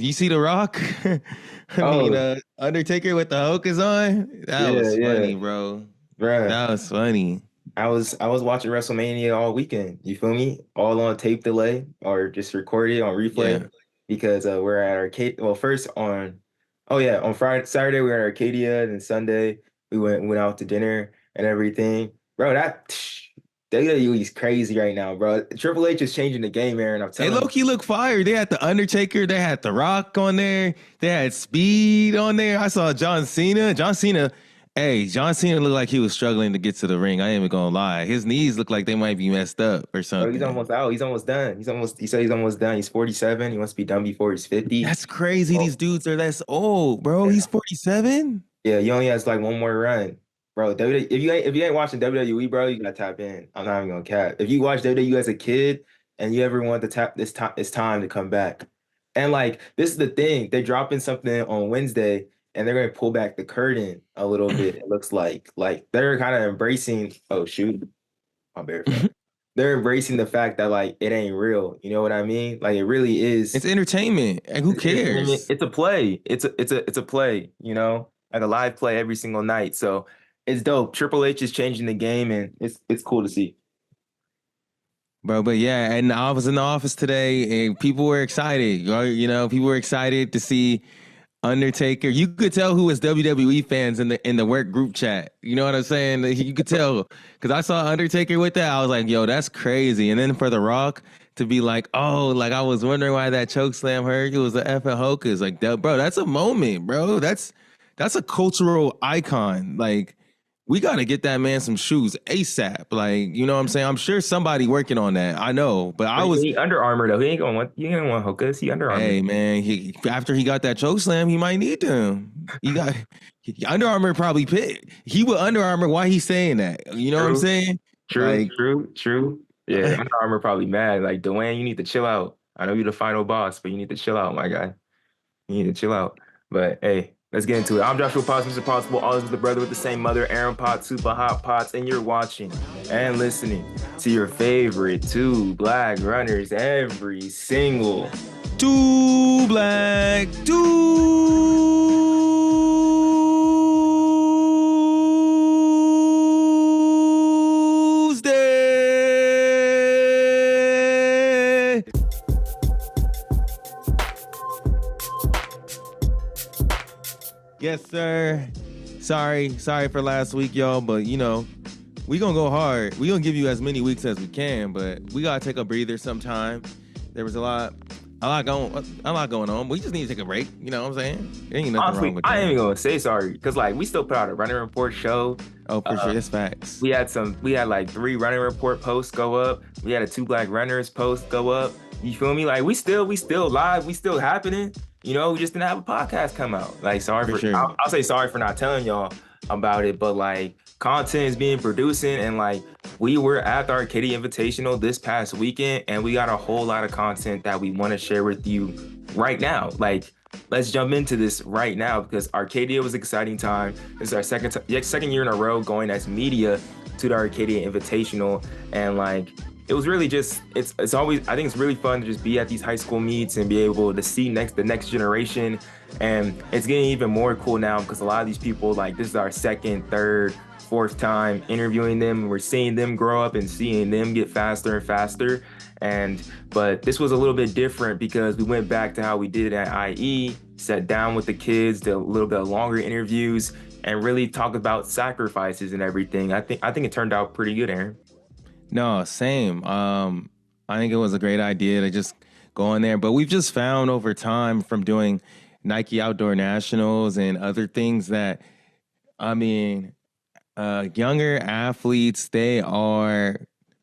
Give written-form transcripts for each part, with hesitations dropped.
do you see The Rock? Oh, Undertaker with the Hocus on. That yeah, was yeah, funny, bro. bruh. That was funny. I was watching WrestleMania all weekend. You feel me? All on tape delay or just recorded on replay Yeah. because we're at Arcadia. Well, first on, oh yeah, on Friday, Saturday we were at Arcadia, and Sunday we went out to dinner and everything. Bro, that WWE is crazy right now, bro. Triple H is changing the game, Aaron. I'm Hey, telling you. low-key look fire. They had the Undertaker. They had The Rock on there. They had Speed on there. I saw John Cena. John Cena looked like he was struggling to get to the ring. I ain't even gonna lie. His knees look like they might be messed up or Bro, he's something. almost out. He's almost done. He said he's almost done. He's 47. He wants to be done before he's 50. That's crazy. These Oh, dudes are less old, bro. yeah. He's 47. Yeah, he only has like one more run. Bro, if you ain't watching WWE, bro, you gotta tap in. I'm not even gonna cap. If you watch WWE as a kid and you ever want to tap this time, it's time to come back. And like this is the thing, they're dropping something on Wednesday and they're gonna pull back the curtain a little bit. It looks like they're kind of embracing, oh shoot, my bad fell. They're embracing the fact that like it ain't real. You know what I mean? Like it really is. It's entertainment. And who It's entertainment. cares? It's a play. It's a play, you know, like a live play every single night. So it's dope. Triple H is changing the game, and it's cool to see. Bro, but yeah, and I was in the office today and people were excited. People were excited to see Undertaker. You could tell who was WWE fans in the work group chat. You know what I'm saying? You could tell because I saw Undertaker with that. I was like, "Yo, that's crazy." And then for The Rock to be like, "Oh, like I was wondering why that choke slam hurt. It was the effing Hocus." Like, bro, that's a moment, bro. That's a cultural icon. Like, we got to get that man some shoes ASAP. Like, you know what I'm saying? I'm sure somebody working on that. I know, but I But was he Under Armour though. He ain't gonna want. You ain't gonna want Hokas. He Under Armour. Hey man, after he got that choke slam, he might need them. Under Armour probably picked. He would Under Armour. Why he saying that? You know what I'm True, saying? true, Like, true, true. Yeah, Under Armour probably mad. Like Dwayne, you need to chill out. I know you're the final boss, but you need to chill out, my guy. You need to chill out. But hey, let's get into it. I'm Joshua Potts, Mr. Possible, always with the brother with the same mother, Aaron Potts, Super Hot Potts, and you're watching and listening to your favorite two black runners every single two black, Tuesday. Yes, sir. Sorry for last week, y'all, but we gonna go hard. We gonna give you as many weeks as we can, but we gotta take a breather sometime. There was a lot going on. We just need to take a break. You know what I'm saying? There ain't nothing Honestly, wrong with I ain't that. even gonna say sorry because like we still put out a running report show. Oh, for sure, that's facts. We had like 3 running report posts go up. We had a 2 black runners post go up. You feel me? Like we still live, we still happening. You know, we just didn't have a podcast come out. Like For sure. I'll say sorry for not telling y'all about it, but like content is being producing and like we were at the Arcadia Invitational this past weekend and we got a whole lot of content that we want to share with you right now. Like let's jump into this right now because Arcadia was an exciting time. This is our second year in a row going as media to the Arcadia Invitational, and like it was really just it's always, I think it's really fun to just be at these high school meets and be able to see the next generation. And it's getting even more cool now because a lot of these people, like this is our second, third, fourth time interviewing them. We're seeing them grow up and seeing them get faster and faster. But this was a little bit different because we went back to how we did it at IE, sat down with the kids, did a little bit of longer interviews, and really talk about sacrifices and everything. I think it turned out pretty good, Aaron. No, same. I think it was a great idea to just go in there, but we've just found over time from doing Nike Outdoor Nationals and other things that, I mean, younger athletes, they are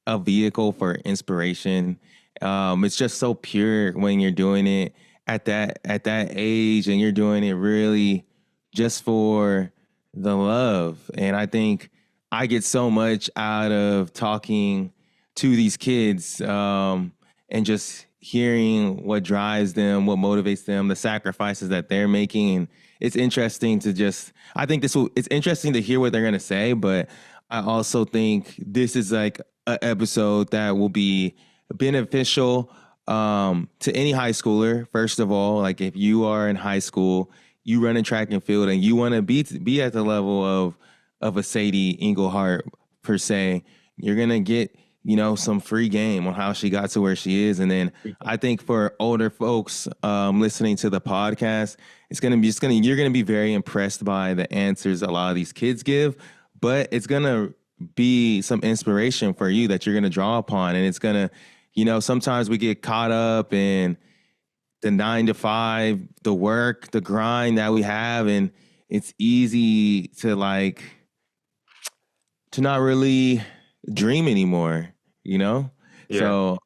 a vehicle for inspiration. It's just so pure when you're doing it at that age, and you're doing it really just for the love. And I think I get so much out of talking to these kids, and just hearing what drives them, what motivates them, the sacrifices that they're making. And it's interesting to I think it's interesting to hear what they're going to say, but I also think this is like an episode that will be beneficial to any high schooler, first of all, like if you are in high school, you run a track and field and you want to be at the level of a Sadie Engelhardt per se, you're going to get, some free game on how she got to where she is. And then I think for older folks listening to the podcast, you're going to be very impressed by the answers a lot of these kids give, but it's going to be some inspiration for you that you're going to draw upon. And it's going to, sometimes we get caught up in the 9 to 5, the work, the grind that we have. And it's easy to not really dream anymore, Yeah. So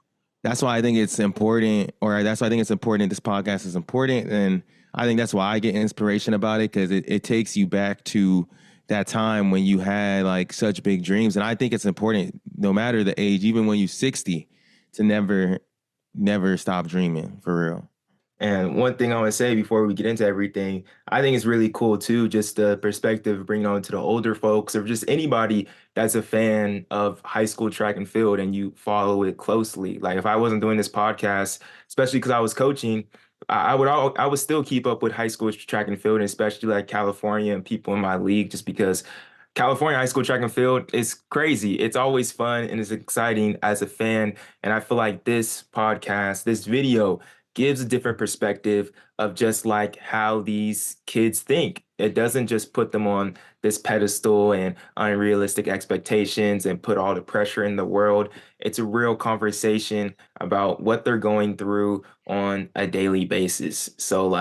that's why I think it's important, this podcast is important. And I think that's why I get inspiration about it, because it takes you back to that time when you had such big dreams. And I think it's important, no matter the age, even when you're 60, to never stop dreaming, for real. And one thing I want to say before we get into everything, I think it's really cool too, just the perspective of bringing on to the older folks or just anybody that's a fan of high school track and field and you follow it closely. Like if I wasn't doing this podcast, especially because I was coaching, I would still keep up with high school track and field, and especially California and people in my league, just because California high school track and field is crazy. It's always fun and it's exciting as a fan. And I feel like this podcast, this video, gives a different perspective of just how these kids think. It doesn't just put them on this pedestal and unrealistic expectations and put all the pressure in the world. It's a real conversation about what they're going through on a daily basis. So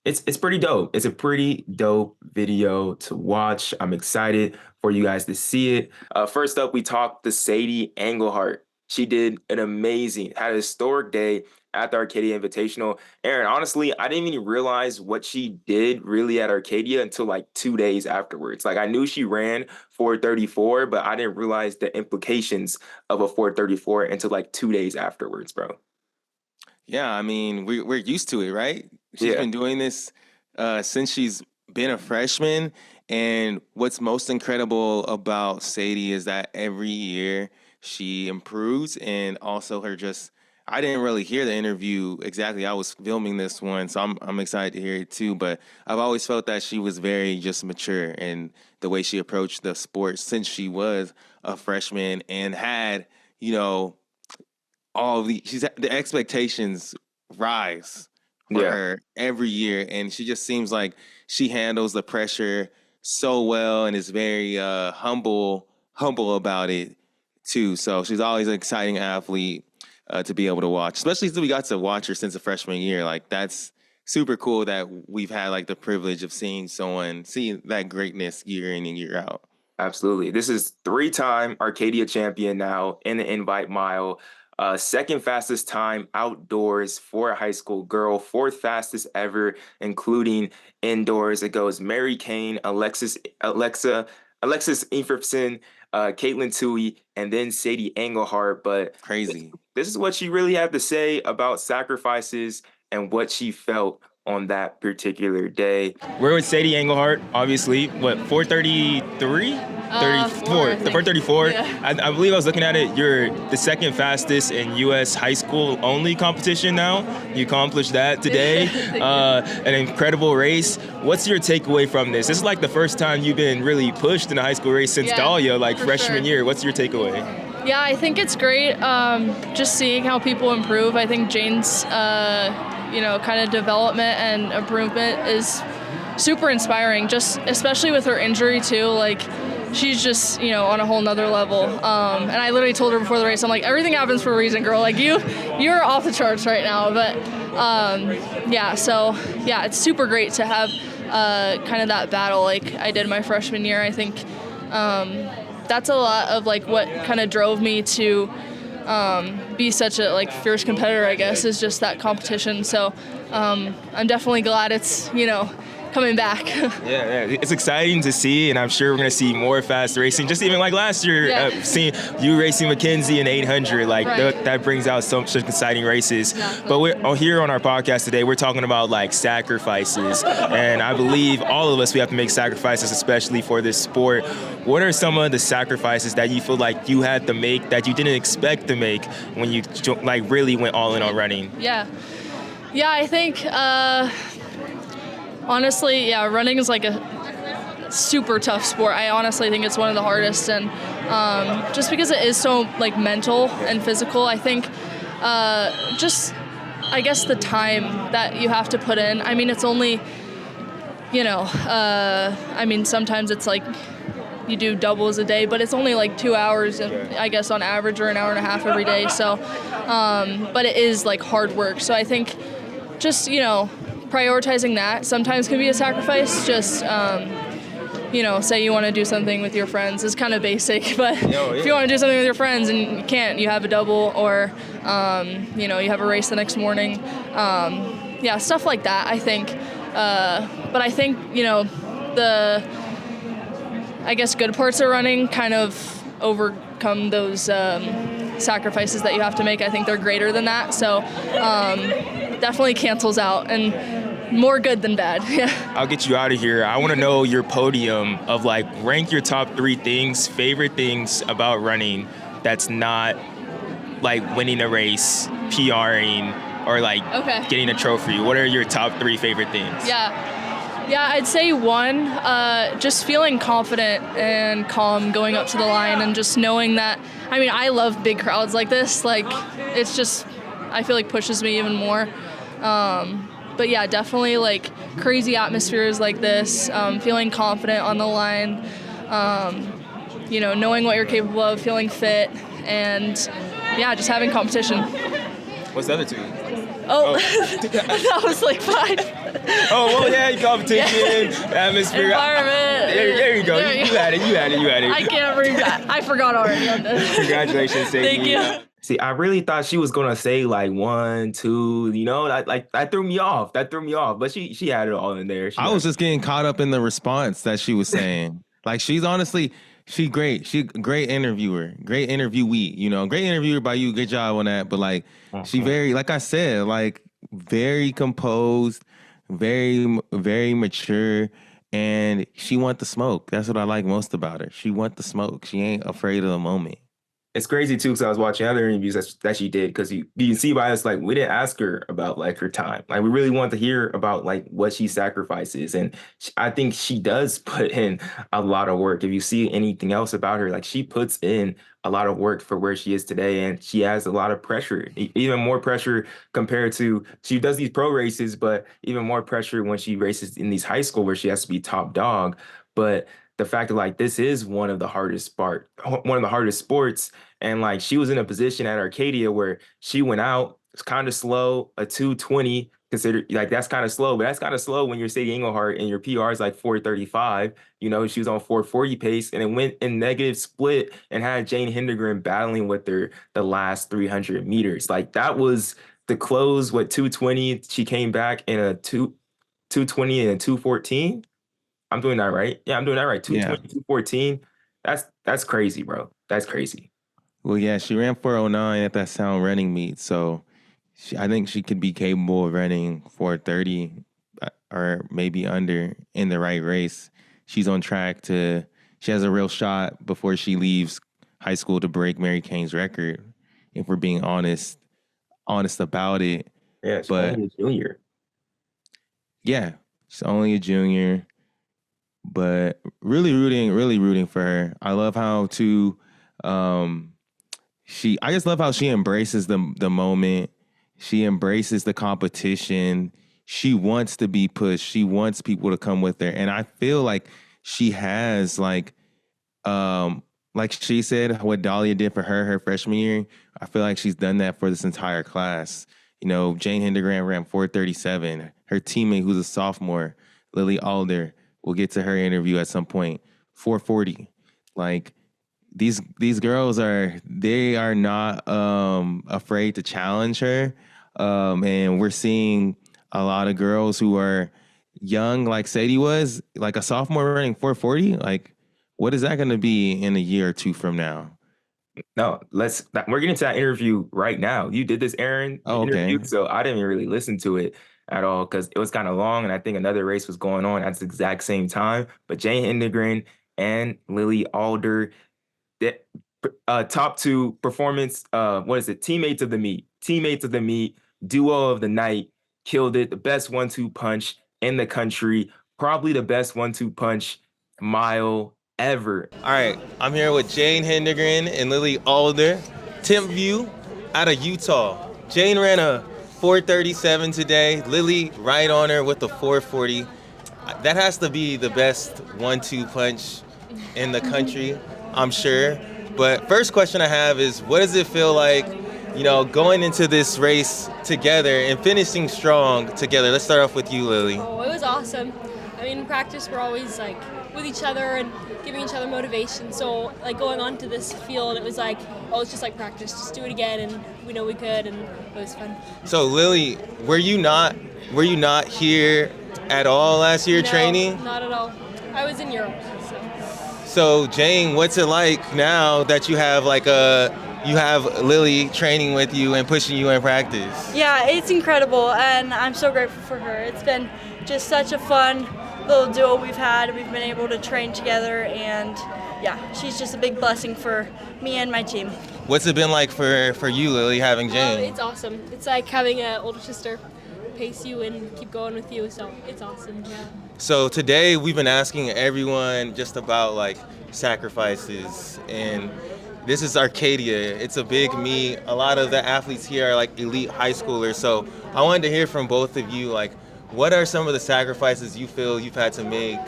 it's pretty dope. It's a pretty dope video to watch. I'm excited for you guys to see it. First up, we talked to Sadie Engelhardt. She had a historic day at the Arcadia Invitational. Aaron, honestly, I didn't even realize what she did really at Arcadia until 2 days afterwards. I knew she ran 4:34, but I didn't realize the implications of a 4:34 until 2 days afterwards, bro. Yeah, I mean, we're used to it, right? She's been doing this since she's been a freshman. And what's most incredible about Sadie is that every year she improves, and also I didn't really hear the interview exactly. I was filming this one, so I'm excited to hear it too. But I've always felt that she was very just mature in the way she approached the sport since she was a freshman, and had, the expectations rise for her every year. And she just seems like she handles the pressure so well and is very humble about it too. So she's always an exciting athlete to be able to watch, especially since we got to watch her since the freshman year. That's super cool that we've had the privilege of seeing that greatness year in and year out. Absolutely. This is 3-time Arcadia champion now in the Invite Mile. Second fastest time outdoors for a high school girl, 4th fastest ever, including indoors. It goes Mary Kane, Alexis Inferson, Caitlin Tui, and then Sadie Engelhardt. But crazy. This is what she really had to say about sacrifices and what she felt on that particular day. We're with Sadie Engelhardt, obviously. What, 4:33? 4:34. Yeah. I believe I was looking at it. You're the second fastest in U.S. high school only competition now. You accomplished that today. An incredible race. What's your takeaway from this? This is the first time you've been really pushed in a high school race since Dahlia, freshman year. What's your takeaway? Yeah, I think it's great just seeing how people improve. I think Jane's, kind of development and improvement is super inspiring, just especially with her injury too. She's just, on a whole nother level. And I literally told her before the race, I'm like, everything happens for a reason, girl. You're off the charts right now. But it's super great to have kind of that battle I did my freshman year. I think that's a lot of what kind of drove me to be such a fierce competitor, I guess, is just that competition. So I'm definitely glad it's coming back. Yeah, it's exciting to see, and I'm sure we're going to see more fast racing. Just even like last year, seeing you racing Mackenzie in 800, like that brings out such exciting races. Exactly. But we're here on our podcast today, we're talking about like sacrifices, and I believe all of us, we have to make sacrifices, especially for this sport. What are some of the sacrifices that you feel like you had to make that you didn't expect to make when you like really went all in on running? Yeah, I think honestly, running is like a super tough sport. I honestly think it's one of the hardest, and just because it is so like mental and physical, I think just I guess the time that you have to put in. I mean, it's only, I mean, sometimes it's like you do doubles a day, but it's only like 2 hours, I guess, on average, or an hour and a half every day. So, but it is like hard work. So I think just, prioritizing that sometimes can be a sacrifice. Just, say you want to do something with your friends is kind of basic, but if you want to do something with your friends and you can't, you have a double, or, you have a race the next morning. Stuff like that, I think. But I think, I guess good parts of running kind of overcome those sacrifices that you have to make. I think they're greater than that. So definitely cancels out, and more good than bad. Yeah. I'll get you out of here. I want to know your podium of like rank your top 3 favorite things about running that's not like winning a race, PRing, or like getting a trophy. What are your top 3 favorite things? Yeah, I'd say one, just feeling confident and calm going up to the line, and just knowing that, I mean, I love big crowds like this. Like, it's just, I feel like pushes me even more. But yeah, definitely like crazy atmospheres like this, feeling confident on the line, knowing what you're capable of, feeling fit, and just having competition. What's the other 2? That was like 5. Competition, atmosphere. Environment. There you go. You had it. I can't read that. I forgot already. Congratulations, Sadie. Thank you. See, I really thought she was gonna say like 1, 2, that threw me off. But she had it all in there. I was just getting caught up in the response that she was saying. Like, she's honestly, she great. She great interviewer, great interviewee, great interviewer by you. Good job on that. But like, she very, like I said, like very composed, very, very mature, and she want the smoke. That's what I like most about her. She want the smoke. She ain't afraid of the moment. It's crazy too, because I was watching other interviews that she did, because you can see by us, like, we didn't ask her about like her time. Like, we really want to hear about like what she sacrifices, and I think she does put in a lot of work. If you see anything else about her, like, she puts in a lot of work for where she is today, and she has a lot of pressure, even more pressure compared to, she does these pro races, but even more pressure when she races in these high school where she has to be top dog. But the fact that like this is one of the hardest sports, and like she was in a position at Arcadia where she went out, it's kind of slow, a 2:20, considered like that's kind of slow, but that's kind of slow when you're Sadie Engelhardt and your PR is like 4:35. She was on 4:40 pace, and it went in negative split and had Jane Hindegren battling with her the last 300 meters. Like, that was the close, 2:20. She came back in a 2:20 and a 2:14. I'm doing that right. Yeah, I'm doing that right. 2:20, 2:14. That's crazy, bro. That's crazy. Well, yeah, she ran 4:09 at that Sound running meet, so I think she could be capable of running 4:30 or maybe under in the right race. She's on track she has a real shot before she leaves high school to break Mary Cain's record, if we're being honest about it. Yeah, she's only a junior. Yeah, she's only a junior, but really rooting for her. I love how I just love how she embraces the moment. She embraces the competition. She wants to be pushed. She wants people to come with her. And I feel like she has like she said, what Dahlia did for her freshman year, I feel like she's done that for this entire class. Jane Hindegren ran 4:37. Her teammate, who's a sophomore, LILLY ALDER, we'll get to her interview at some point, 4:40. Like, these girls are not afraid to challenge her. And we're seeing a lot of girls who are young like Sadie was, like a sophomore running 440, like what is that going to be in a year or two from now? No, we're getting to that interview right now. You did this Aaron Oh, interview, okay. so I didn't even really listen to it at all because it was kind of long, and I think another race was going on at the exact same time. But Jane Hindegren and Lily Alder, the top two performance, what is it? Teammates of the meet, duo of the night, killed it. The best 1-2 punch in the country, probably the best 1-2 punch mile ever. All right, I'm here with Jane Hindegren and Lily Alder, 10th View out of Utah. Jane ran a 437 today. Lily right on her with the 440. That has to be the best 1-2 punch in the country, I'm sure. But first question I have is, what does it feel like, you know, going into this race together and finishing strong together? Let's start off with you, Lily. Oh, it was awesome. I mean, in practice, we're always like with each other and giving each other motivation. So like going onto this field, it was like, oh, it's just like practice. Just do it again, and we know we could, and it was fun. So Lily, were you not here at all last year No, training? not at all. I was in Europe. So Jane, what's it like now that you have Lily training with you and pushing you in practice? Yeah, it's incredible, and I'm so grateful for her. It's been just such a fun little duo we've had. We've been able to train together, and yeah, she's just a big blessing for me and my team. What's it been like for you, Lily, having Jane? It's awesome. It's like having an older sister pace you and keep going with you, so it's awesome. Yeah. So today we've been asking everyone just about like sacrifices, and this is Arcadia. It's a big meet. A lot of the athletes here are like elite high schoolers. So I wanted to hear from both of you, like, what are some of the sacrifices you feel you've had to make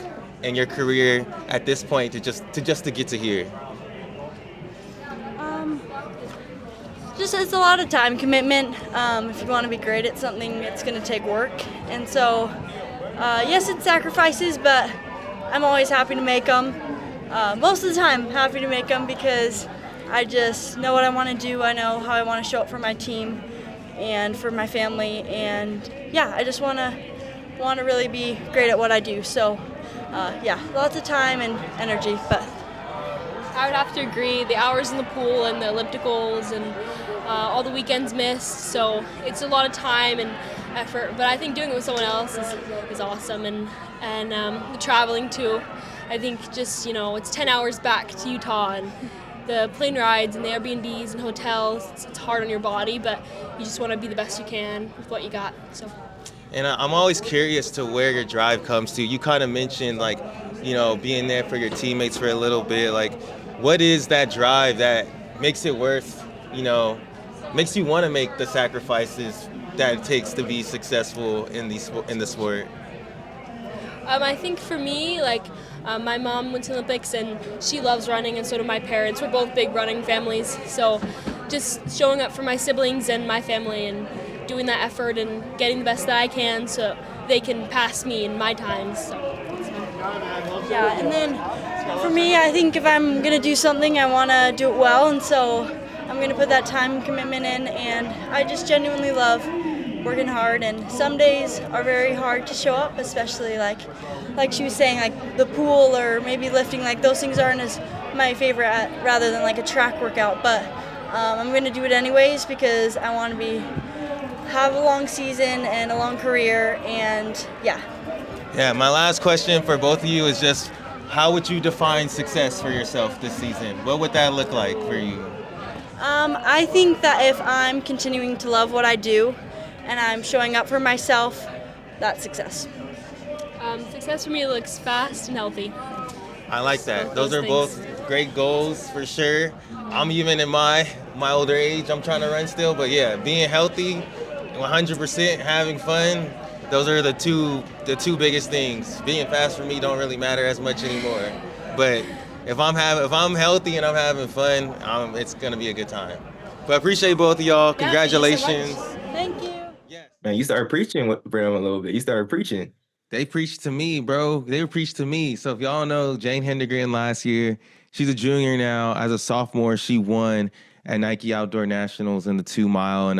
in your career at this point to get to here? Just it's a lot of time commitment. If you want to be great at something, it's going to take work, and so yes, it's sacrifices, but I'm always happy to make them. Most of the time, happy to make them because I just know what I want to do. I know how I want to show up for my team and for my family, and yeah, I just want to really be great at what I do. So yeah, lots of time and energy, but I would have to agree. The hours in the pool and the ellipticals and all the weekends missed, so it's a lot of time and effort. But I think doing it with someone else is awesome, and the traveling too. I think just, you know, it's 10 hours back to Utah, and the plane rides and the Airbnbs and hotels. It's hard on your body, but you just want to be the best you can with what you got. So. And I'm always curious to where your drive comes to. You kind of mentioned, like, you know, being there for your teammates for a little bit. Like, what is that drive that makes it worth, you know, makes you want to make the sacrifices that it takes to be successful in the sport? I think for me, like, my mom went to the Olympics and she loves running, and so do my parents. We're both big running families, so just showing up for my siblings and my family and doing that effort and getting the best that I can so they can pass me in my times. So. Yeah, and then for me, I think if I'm going to do something, I want to do it well, and so I'm going to put that time and commitment in, and I just genuinely love working hard, and some days are very hard to show up, especially like she was saying, like the pool or maybe lifting, like those things aren't as my favorite rather than like a track workout, but I'm going to do it anyways because I want to have a long season and a long career, and yeah. Yeah, my last question for both of you is just, how would you define success for yourself this season? What would that look like for you? I think that if I'm continuing to love what I do and I'm showing up for myself, that's success. Success for me looks fast and healthy. I like that. So Those are things. both great goals for sure. I'm even in my older age, I'm trying to run still, but yeah, being healthy, 100%, having fun, those are the two biggest things. Being fast for me don't really matter as much anymore. But if I'm healthy and I'm having fun, it's gonna be a good time. But I appreciate both of y'all. Congratulations. Thank you. Yes. Man, you started preaching for them a little bit. You started preaching. They preached to me, bro. They preached to me. So if y'all know Jane Hindegren last year, she's a junior now. As a sophomore, she won at Nike Outdoor Nationals in the 2 mile. And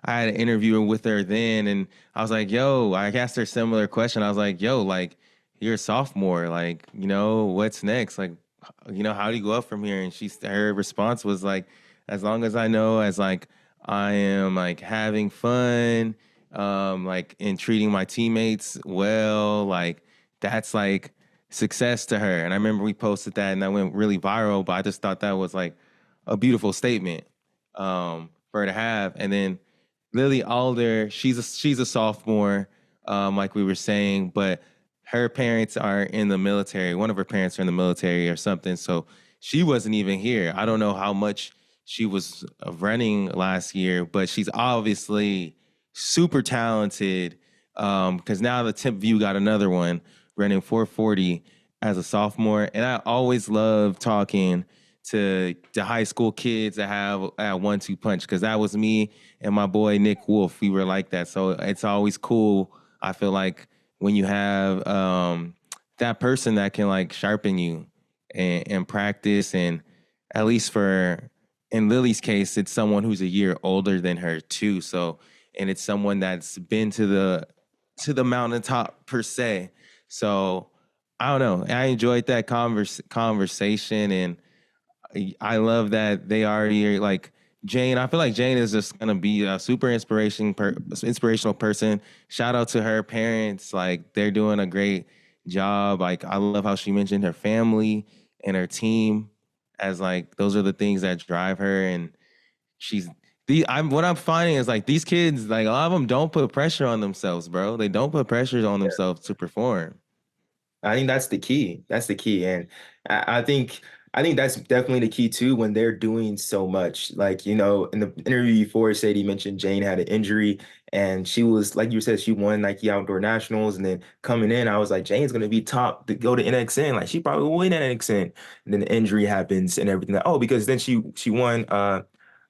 I had an interview with her then, and I was like, yo, I asked her a similar question. I was like, yo, like, you're a sophomore. Like, what's next? Like, how do you go up from here? And her response was like, as long as I know, as like, I am like having fun, like, and treating my teammates well, like, that's like success to her. And I remember we posted that and that went really viral, but I just thought that was like a beautiful statement for her to have. And then Lily Alder, she's a sophomore, like we were saying, but her parents are in the military. One of her parents are in the military or something, so she wasn't even here. I don't know how much she was running last year, but she's obviously super talented. Because now the Temp View got another one running 440 as a sophomore, and I always love talking to high school kids that have a 1-2 punch, because that was me and my boy Nick Wolf. We were like that, so it's always cool. I feel like when you have that person that can like sharpen you and practice, and at least in Lily's case, it's someone who's a year older than her too. So, and it's someone that's been to the mountaintop per se. So I don't know. I enjoyed that conversation, and I love that they already like Jane. I feel like Jane is just gonna be a super inspirational person. Shout out to her parents. Like, they're doing a great job. Like, I love how she mentioned her family and her team as like those are the things that drive her. And what I'm finding is like these kids, like a lot of them don't put pressure on themselves, bro. They don't put pressure on themselves to perform. I think that's the key. That's the key. And I think that's definitely the key too when they're doing so much. Like, in the interview before, Sadie mentioned Jane had an injury and she was, like you said, she won Nike Outdoor Nationals. And then coming in, I was like, Jane's going to be top to go to NXN. Like, she probably will win NXN. And then the injury happens and everything. Because then she won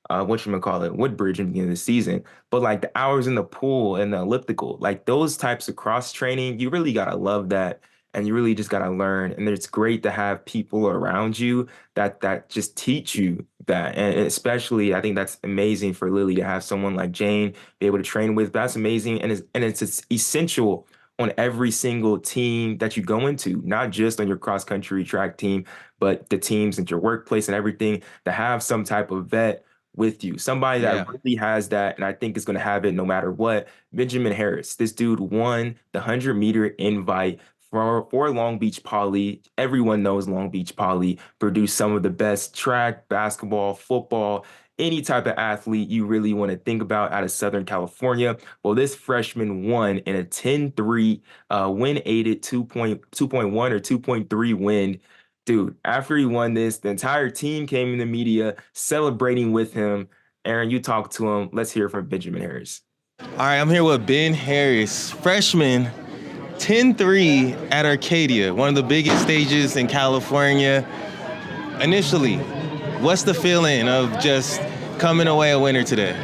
Woodbridge in the beginning of the season. But like the hours in the pool and the elliptical, like those types of cross training, you really gotta love that. And you really just gotta learn. And it's great to have people around you that just teach you that. And especially, I think that's amazing for Lily to have someone like Jane be able to train with. That's amazing. And it's essential on every single team that you go into, not just on your cross country track team, but the teams at your workplace and everything, to have some type of vet with you. Somebody that really has that, and I think is going to have it no matter what. Benjamin Harris. This dude won the 100-meter invite for Long Beach Poly. Everyone knows Long Beach Poly produced some of the best track, basketball, football, any type of athlete you really want to think about out of Southern California. Well, this freshman won in a 10-3 wind-aided 2.1 or 2.3 wind. Dude, after he won this, the entire team came in the media celebrating with him. Aaron, you talked to him. Let's hear from Benjamin Harris. All right, I'm here with Ben Harris, freshman, 10-3 at Arcadia, one of the biggest stages in California. Initially, what's the feeling of just coming away a winner today?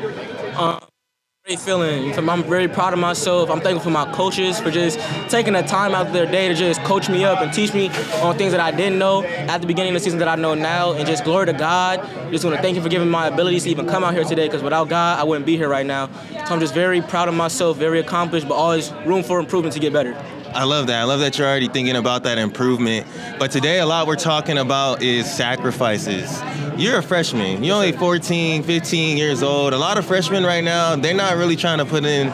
Great feeling. I'm very proud of myself. I'm thankful for my coaches for just taking the time out of their day to just coach me up and teach me on things that I didn't know at the beginning of the season that I know now. And just glory to God. Just want to thank you for giving me my abilities to even come out here today, because without God, I wouldn't be here right now. So I'm just very proud of myself, very accomplished, but always room for improvement to get better. I love that. I love that you're already thinking about that improvement. But today, a lot we're talking about is sacrifices. You're a freshman. You're only 14, 15 years old. A lot of freshmen right now, they're not really trying to put in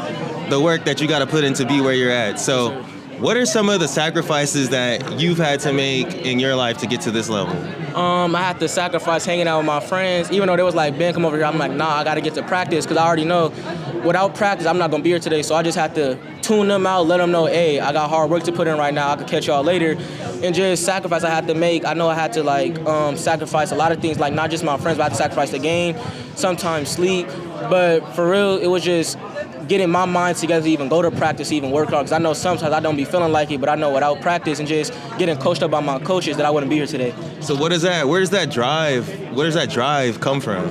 the work that you got to put in to be where you're at. So what are some of the sacrifices that you've had to make in your life to get to this level? I had to sacrifice hanging out with my friends. Even though they was like, Ben, come over here. I'm like, nah, I got to get to practice, because I already know without practice, I'm not going to be here today. So I just had to tune them out, let them know, hey, I got hard work to put in right now. I could catch y'all later. And just sacrifice I had to make. I know I had to sacrifice a lot of things, like not just my friends, but I had to sacrifice the game, sometimes sleep. But for real, it was just getting my mind together to even go to practice, even work hard. Because I know sometimes I don't be feeling like it, but I know without practice and just getting coached up by my coaches that I wouldn't be here today. So where does that drive where does that drive come from?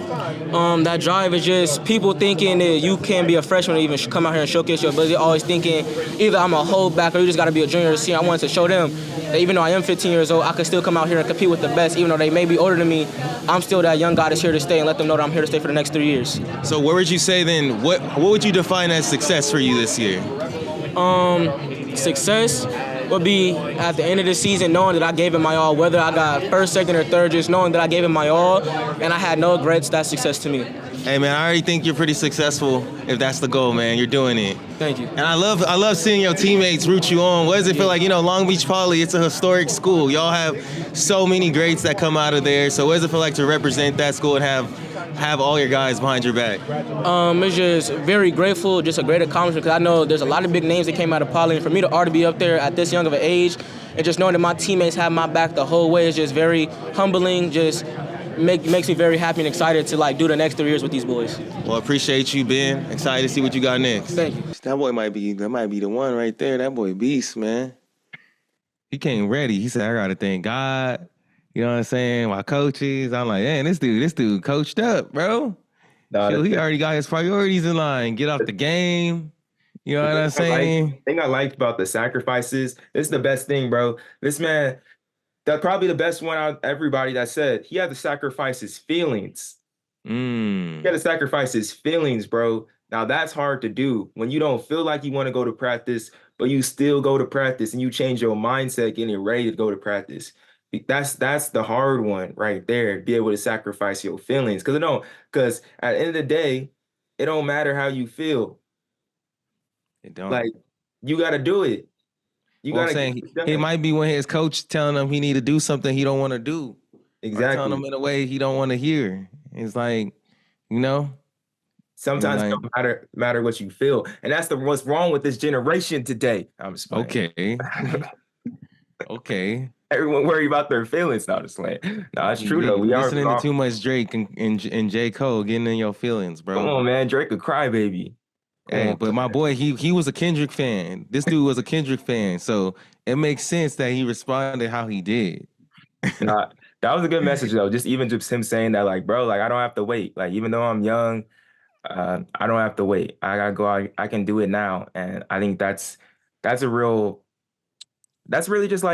That drive is just people thinking that you can't be a freshman or even come out here and showcase your ability. Always thinking either I'm a holdback or you just got to be a junior or senior. I wanted to show them that even though I am 15 years old, I can still come out here and compete with the best. Even though they may be older than me, I'm still that young guy that's here to stay, and let them know that I'm here to stay for the next 3 years. So where would you say then, what would you define as success for you this year? Success would be at the end of the season knowing that I gave it my all, whether I got first, second, or third, just knowing that I gave it my all and I had no regrets. That's success to me. Hey man, I already think you're pretty successful if that's the goal, man. You're doing it. Thank you. And I love seeing your teammates root you on. What does it feel like? You know, Long Beach Poly, it's a historic school. Y'all have so many greats that come out of there. So what does it feel like to represent that school and have all your guys behind your back? It's just very grateful, just a great accomplishment, because I know there's a lot of big names that came out of Poly, and for me to already be up there at this young of an age, and just knowing that my teammates have my back the whole way is just very humbling. Just makes me very happy and excited to do the next 3 years with these boys. Well, appreciate you, Ben. Excited to see what you got next. Thank you. That boy might be the one right there. That boy beast, man. He came ready. He said, I gotta thank God. You know what I'm saying? My coaches. I'm like, man, this dude coached up, bro. No, he already got his priorities in line. Get off the game. You know what I'm saying? The thing I liked about the sacrifices, this is the best thing, bro. This man, that's probably the best one out of everybody that said he had to sacrifice his feelings. He had to sacrifice his feelings, bro. Now that's hard to do when you don't feel like you want to go to practice, but you still go to practice and you change your mindset getting ready to go to practice. That's the hard one right there, be able to sacrifice your feelings. Because at the end of the day, it don't matter how you feel. It don't. Like, you got to do it. I'm saying it might be when his coach telling him he need to do something he don't want to do. Exactly. Or telling him in a way he don't want to hear. It's like, you know. Sometimes it don't matter what you feel. And that's what's wrong with this generation today. I'm just playing. Okay. Okay. Everyone worry about their feelings now. Just like, no, it's true though. We are listening to too much Drake and J. Cole, getting in your feelings, bro. Come on, man. Drake a crybaby. Hey, but my boy, he was a Kendrick fan. This dude was a Kendrick fan, so it makes sense that he responded how he did. That was a good message though. Just him saying that, like, bro, like I don't have to wait. Like even though I'm young, I don't have to wait. I gotta go out. I can do it now, and I think that's really just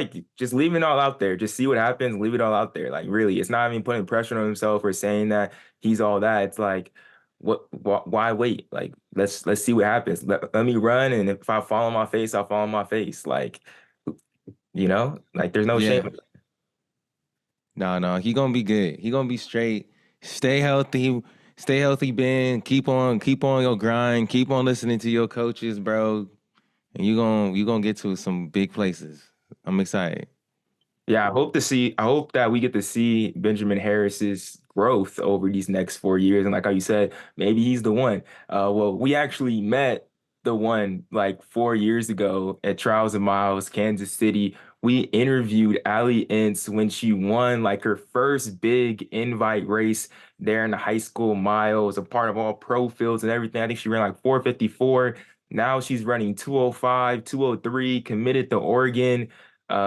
leaving it all out there. Just see what happens. Leave it all out there. Like really, it's not even putting pressure on himself or saying that he's all that. It's like, why wait? Like let's see what happens. Let me run, and if I fall on my face, I'll fall on my face. Like, you know, like there's no shame. No, he gonna be good. He gonna be straight. Stay healthy, Ben. Keep on your grind. Keep on listening to your coaches, bro. And you gonna get to some big places. I'm excited. Yeah, I hope that we get to see Benjamin Harris's growth over these next 4 years. And like how you said, maybe he's the one. Well, we actually met the one like 4 years ago at Trials of Miles, Kansas City. We interviewed INCE when she won like her first big invite race there in the high school miles, a part of all pro fields and everything. I think she ran like 4:54. Now she's running 2:05, 2:03, committed to Oregon.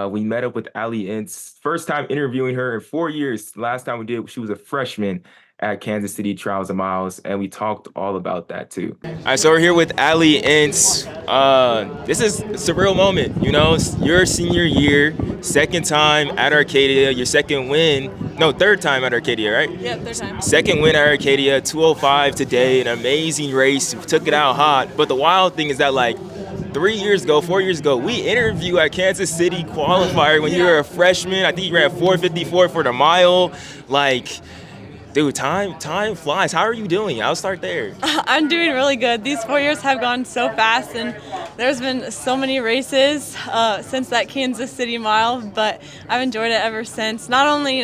We met up with INCE. First time interviewing her in 4 years. Last time we did, she was a freshman at Kansas City Trials of Miles, and we talked all about that too. All right, so we're here with INCE. This is a surreal moment, you know. It's your senior year, second time at Arcadia, your third time at Arcadia, right? Yep, third time. Second win at Arcadia, 2:05 today, an amazing race. We took it out hot, but the wild thing is that like 4 years ago, we interviewed at Kansas City qualifier when you were a freshman. I think you ran 4:54 for the mile. Like, dude, time flies. How are you doing? I'll start there. I'm doing really good. These 4 years have gone so fast, and there's been so many races since that Kansas City mile, but I've enjoyed it ever since. Not only,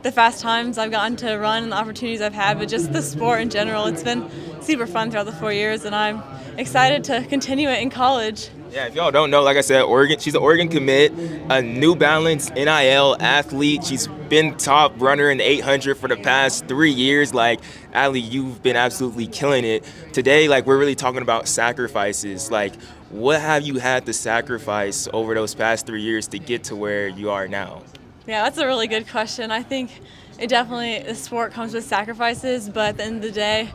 the fast times I've gotten to run and the opportunities I've had, but just the sport in general. It's been super fun throughout the 4 years, and I'm excited to continue it in college. Yeah, if y'all don't know, like I said, she's an Oregon commit, a New Balance NIL athlete. She's been top runner in the 800 for the past 3 years. Like, Allie, you've been absolutely killing it. Today, like, we're really talking about sacrifices. Like, what have you had to sacrifice over those past 3 years to get to where you are now? Yeah, that's a really good question. I think the sport comes with sacrifices, but at the end of the day,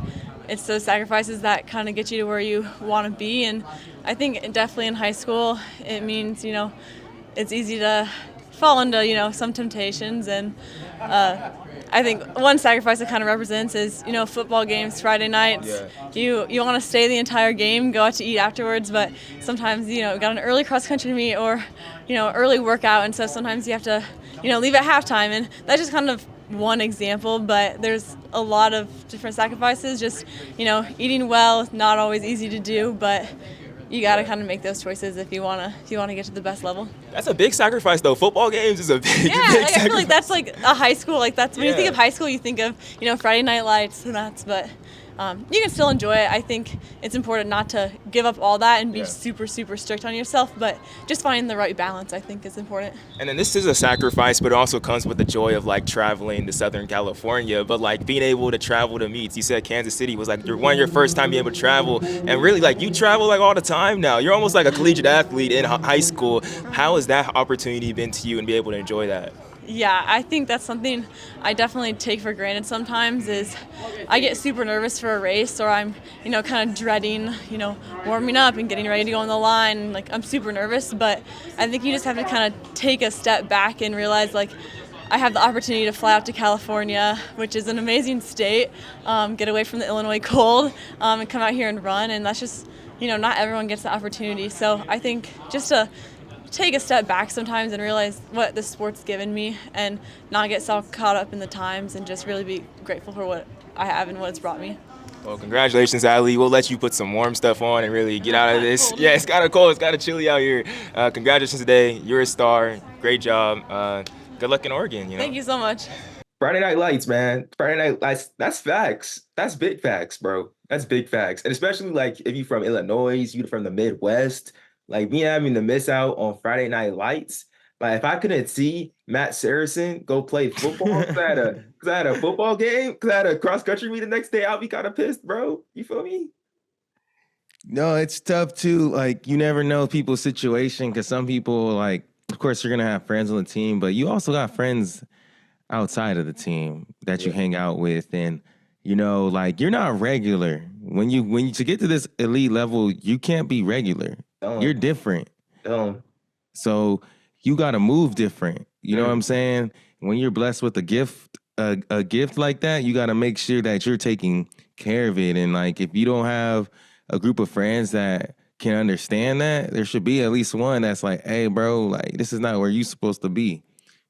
it's those sacrifices that kind of get you to where you want to be. And I think definitely in high school, it means, it's easy to fall into, some temptations. And I think one sacrifice it kind of represents is, football games, Friday nights. Yeah. You want to stay the entire game, go out to eat afterwards, but sometimes, got an early cross-country meet or, early workout, and so sometimes you have to, leave at halftime. And that's just kind of one example, but there's a lot of different sacrifices. Just, eating well, not always easy to do, but you got to kind of make those choices if you want to get to the best level. That's a big sacrifice, though. Football games is a big I feel like that's like a high school. Like that's when you think of high school, you think of Friday night lights and that's. But you can still enjoy it. I think it's important not to give up all that and be super, super strict on yourself, but just finding the right balance, I think, is important. And then this is a sacrifice, but it also comes with the joy of like traveling to Southern California, but like being able to travel to meets. You said Kansas City was like one of your first time being able to travel, and really like you travel like all the time now. You're almost like a collegiate athlete in high school. How has that opportunity been to you and be able to enjoy that? Yeah, I think that's something I definitely take for granted sometimes is I get super nervous for a race, or I'm, kind of dreading, warming up and getting ready to go on the line. Like, I'm super nervous, but I think you just have to kind of take a step back and realize, like, I have the opportunity to fly out to California, which is an amazing state, get away from the Illinois cold, and come out here and run, and that's just, not everyone gets the opportunity. So I think just to take a step back sometimes and realize what the sport's given me and not get so caught up in the times and just really be grateful for what I have and what it's brought me. Well, congratulations, Ali. We'll let you put some warm stuff on and really get out of this. Yeah, it's kind of cold. It's kind of chilly out here. Congratulations today. You're a star. Great job. Good luck in Oregon. Thank you so much. Friday Night Lights, man. Friday Night Lights, that's facts. That's big facts, bro. That's big facts. And especially like if you're from Illinois, you're from the Midwest, like me having to miss out on Friday Night Lights. Like if I couldn't see Matt Saracen go play football because I had a football game, because I had a cross country meet the next day, I'll be kind of pissed, bro. You feel me? No, it's tough too. Like you never know people's situation, because some people, like, of course you're gonna have friends on the team, but you also got friends outside of the team that you hang out with, and like you're not regular. When you to get to this elite level, you can't be regular. You're different. So you got to move different. You know what I'm saying? When you're blessed with a gift like that, you got to make sure that you're taking care of it. And like, if you don't have a group of friends that can understand that, there should be at least one that's like, hey, bro, like this is not where you're supposed to be.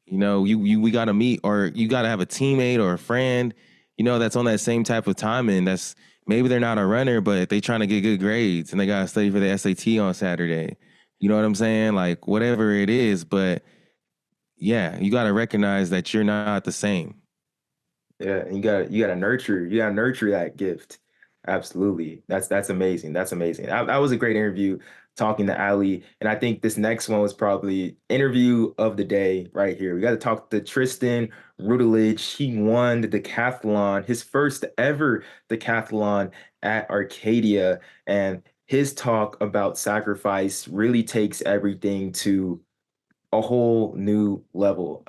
We got to meet, or you got to have a teammate or a friend, that's on that same type of timing. That's maybe they're not a runner, but they trying to get good grades and they got to study for the SAT on Saturday. You know what I'm saying? Like whatever it is, but yeah, you got to recognize that you're not the same. Yeah, and you gotta nurture that gift. Absolutely. That's amazing. That's amazing. That was a great interview talking to Ali. And I think this next one was probably interview of the day right here. We got to talk to Tristan Rutledge. He won the decathlon, his first ever decathlon at Arcadia. And his talk about sacrifice really takes everything to a whole new level.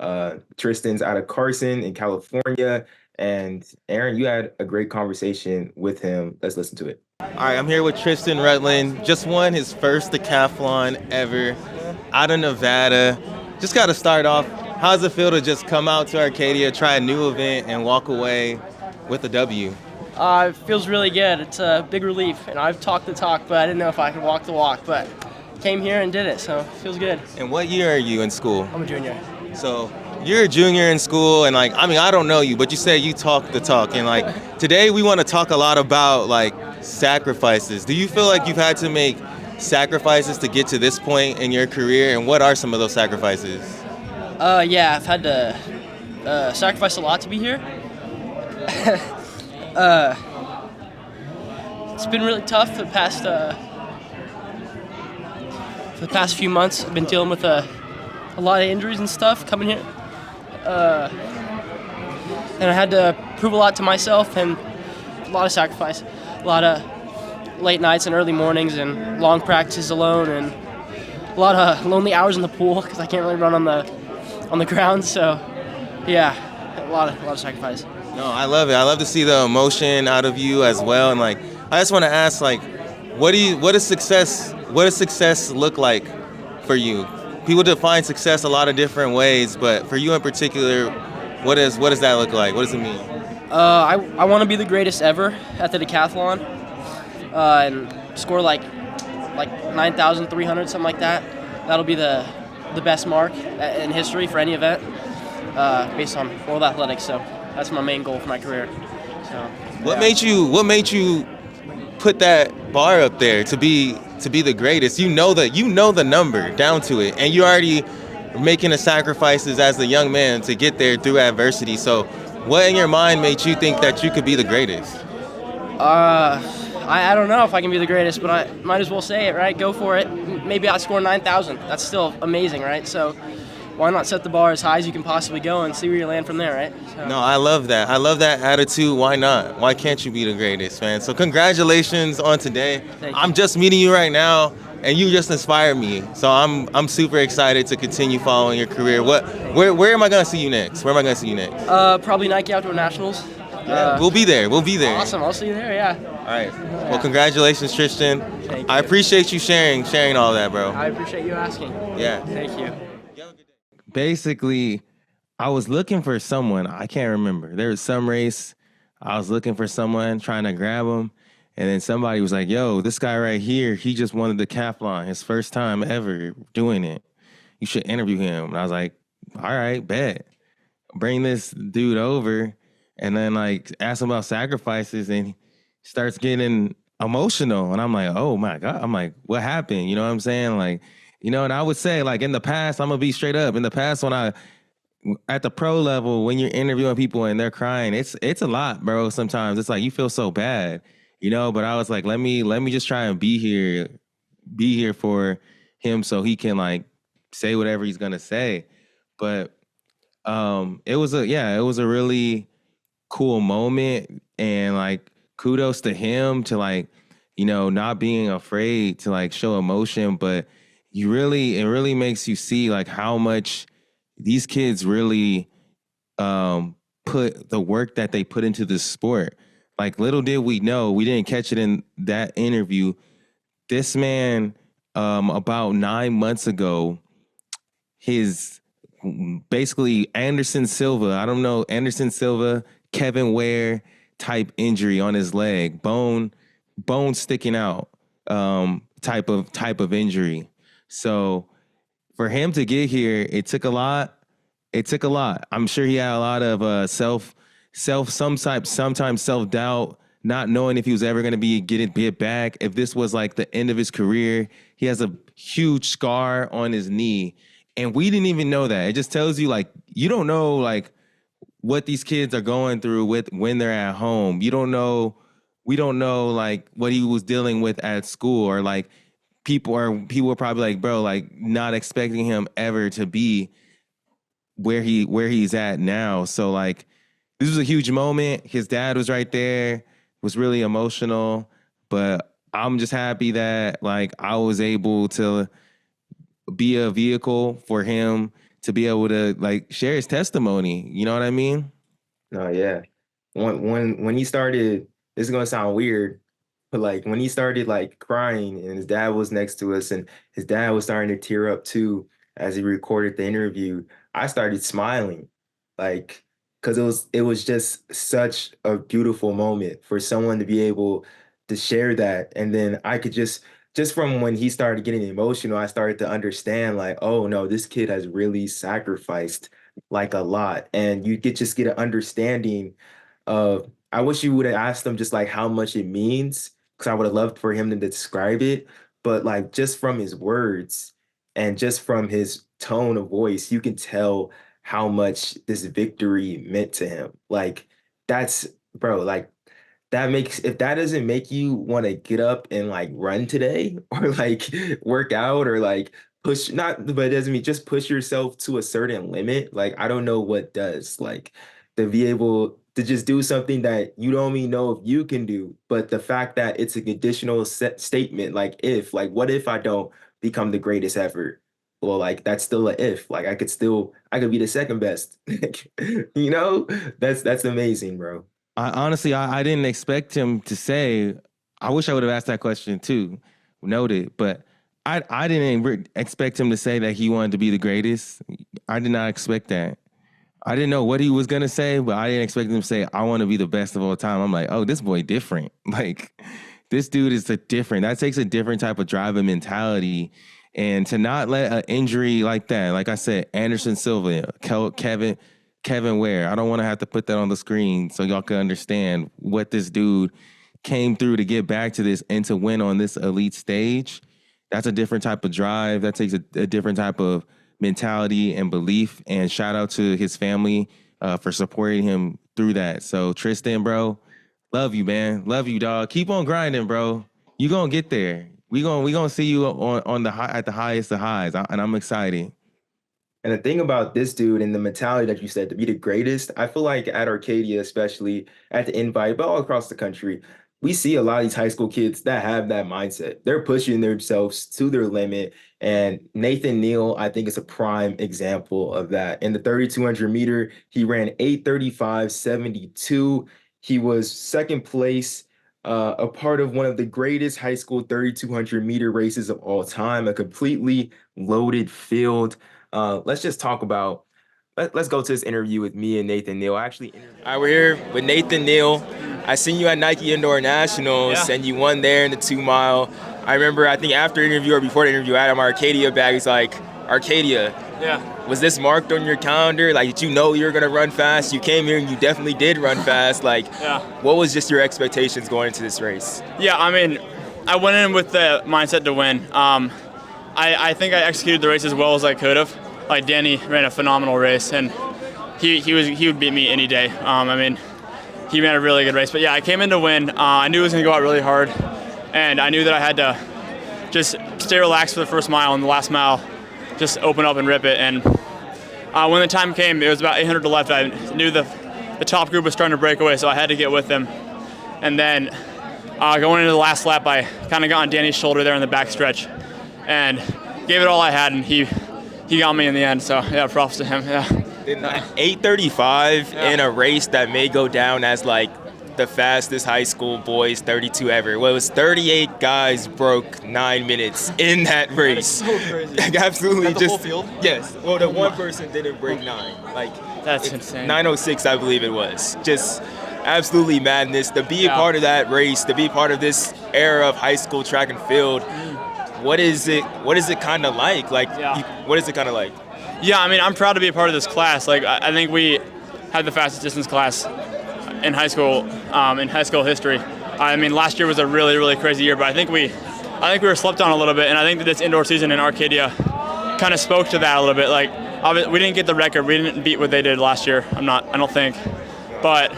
Tristan's out of Carson in California. And Aaron, you had a great conversation with him. Let's listen to it. All right, I'm here with Tristan Rutledge. Just won his first decathlon ever out of Nevada. Just got to start off. How does it feel to just come out to Arcadia, try a new event, and walk away with a W? It feels really good. It's a big relief. And I've talked the talk, but I didn't know if I could walk the walk. But came here and did it, so it feels good. And what year are you in school? I'm a junior. So you're a junior in school, and like, I don't know you, but you say you talk the talk. And like, today we want to talk a lot about like sacrifices. Do you feel like you've had to make sacrifices to get to this point in your career? And what are some of those sacrifices? Yeah, I've had to sacrifice a lot to be here. It's been really tough the past few months. I've been dealing with a lot of injuries and stuff coming here. And I had to prove a lot to myself, and a lot of sacrifice. A lot of late nights and early mornings and long practices alone, and a lot of lonely hours in the pool because I can't really run on the ground. So, yeah, a lot of sacrifice. No, I love it. I love to see the emotion out of you as well. And like, I just want to ask, like, what does success look like for you? People define success a lot of different ways, but for you in particular, what does that look like? What does it mean? I want to be the greatest ever at the decathlon, and score like 9,300, something like that. That'll be the best mark in history for any event, based on world athletics. So that's my main goal for my career. So What made you put that bar up there to be the greatest? You know the number down to it, and you already making the sacrifices as a young man to get there through adversity. So what in your mind made you think that you could be the greatest? I don't know if I can be the greatest, but I might as well say it, right? Go for it. Maybe I score 9,000. That's still amazing, right? So why not set the bar as high as you can possibly go and see where you land from there, right? So. No, I love that. I love that attitude. Why not? Why can't you be the greatest, man? So congratulations on today. Thank you. I'm just meeting you right now, and you just inspired me. So I'm super excited to continue following your career. Where am I gonna see you next? Where am I gonna see you next? Probably Nike Outdoor Nationals. We'll be there. Awesome. I'll see you there. Yeah. All right. Well, congratulations, Tristan. Thank I you. appreciate you sharing all that, bro. I appreciate you asking. Yeah. Thank you. Basically, I was looking for someone. I can't remember. There was some race. I was looking for someone, trying to grab him. And then somebody was like, yo, this guy right here, he just won the decathlon, his first time ever doing it. You should interview him. And I was like, all right, bet. Bring this dude over and then like ask him about sacrifices, and he starts getting emotional. And I'm like, oh my God. I'm like, what happened? You know what I'm saying? Like, you know, and I would say like in the past, I'm gonna be straight up. In the past, at the pro level, when you're interviewing people and they're crying, it's a lot, bro. Sometimes it's like you feel so bad, you know. But I was like, let me just try and be here for him so he can like say whatever he's gonna say. But it was a really cool moment, and like kudos to him to like, you know, not being afraid to like show emotion, but it really makes you see like how much these kids really put the work that they put into this sport. Like little did we know, we didn't catch it in that interview. This man, about 9 months ago, his basically Anderson Silva, Kevin Ware type injury on his leg, bone sticking out, type of injury. So for him to get here, it took a lot. I'm sure he had a lot of sometimes self-doubt, not knowing if he was ever going to get back. If this was like the end of his career, he has a huge scar on his knee, and we didn't even know that. It just tells you like you don't know like what these kids are going through when they're at home. We don't know like what he was dealing with at school, or like people were probably like, bro, like not expecting him ever to be where he's at now. So like this was a huge moment. His dad was right there. It was really emotional, but I'm just happy that like I was able to be a vehicle for him to be able to like share his testimony. You know what I mean? No, yeah. When he started, this is gonna sound weird, but like when he started like crying and his dad was next to us and his dad was starting to tear up too as he recorded the interview, I started smiling, like, because it was just such a beautiful moment for someone to be able to share that. And then I could just from when he started getting emotional, I started to understand like, oh no, this kid has really sacrificed like a lot. And you could just get an understanding of, I wish you would have asked him just like how much it means, because I would have loved for him to describe it. But like just from his words and just from his tone of voice, you can tell how much this victory meant to him. Like that's, bro, like if that doesn't make you want to get up and like run today or like work out or like push, not, but it doesn't mean just push yourself to a certain limit. Like, I don't know what does, like to be able to just do something that you don't even know if you can do. But the fact that it's a conditional statement, like what if I don't become the greatest ever? well, like that's still a if. Like I could be the second best. You know, that's amazing, bro. I didn't expect him to say. I wish I would have asked that question too. Noted, but I didn't expect him to say that he wanted to be the greatest. I did not expect that. I didn't know what he was gonna say, but I didn't expect him to say, "I want to be the best of all time." I'm like, "Oh, this boy different." Like, this dude is that takes a different type of drive and mentality. And to not let an injury like that, like I said, Anderson Silva, Kevin Ware, I don't want to have to put that on the screen so y'all can understand what this dude came through to get back to this and to win on this elite stage. That's a different type of drive. That takes a different type of mentality and belief. And shout out to his family for supporting him through that. So Tristan, bro, love you, man. Love you, dog. Keep on grinding, bro. You gonna get there. We gonna see you on the at the highest of highs, and I'm excited. And the thing about this dude and the mentality that you said to be the greatest, I feel like at Arcadia, especially at the Invite, but all across the country, we see a lot of these high school kids that have that mindset. They're pushing themselves to their limit. And Nathan Neal, I think, is a prime example of that. In the 3,200 meter, he ran 8:35.72. He was second place, a part of one of the greatest high school 3,200 meter races of all time, a completely loaded field. Let's just talk about, let's go to this interview with me and Nathan Neal. All right, we're here with Nathan Neal. I seen you at Nike Indoor Nationals, and you won there in the 2 mile. I remember, I think after the interview or before the interview, I had my Arcadia bag. He's like, Arcadia. Yeah. Was this marked on your calendar? Like, did you know you were gonna run fast? You came here and you definitely did run fast. Like, what was just your expectations going into this race? Yeah, I mean, I went in with the mindset to win. I think I executed the race as well as I could have. Like, Danny ran a phenomenal race, and he would beat me any day. I mean, he ran a really good race. But yeah, I came in to win. I knew it was gonna go out really hard, and I knew that I had to just stay relaxed for the first mile, and the last mile, just open up and rip it. And when the time came, it was about 800 to left. I knew the top group was starting to break away, so I had to get with them. And then going into the last lap, I kind of got on Danny's shoulder there in the back stretch, and gave it all I had, and he got me in the end. So yeah, props to him. Yeah. 8:35 in a race that may go down as like the fastest high school boys 32 ever. Well, it was 38 guys broke 9 minutes in that race. That is so crazy. Like, absolutely, the just whole field? Yes. Well, the one person didn't break 9. Like, that's insane. 9:06, I believe it was. Just absolutely madness. To be a part of that race, to be part of this era of high school track and field. What is it kind of like? What is it kind of like? Yeah, I mean, I'm proud to be a part of this class. Like, I think we had the fastest distance class in high school history. I mean, last year was a really, really crazy year, but I think we were slept on a little bit, and I think that this indoor season in Arcadia kind of spoke to that a little bit. Like, we didn't get the record, we didn't beat what they did last year. I don't think, but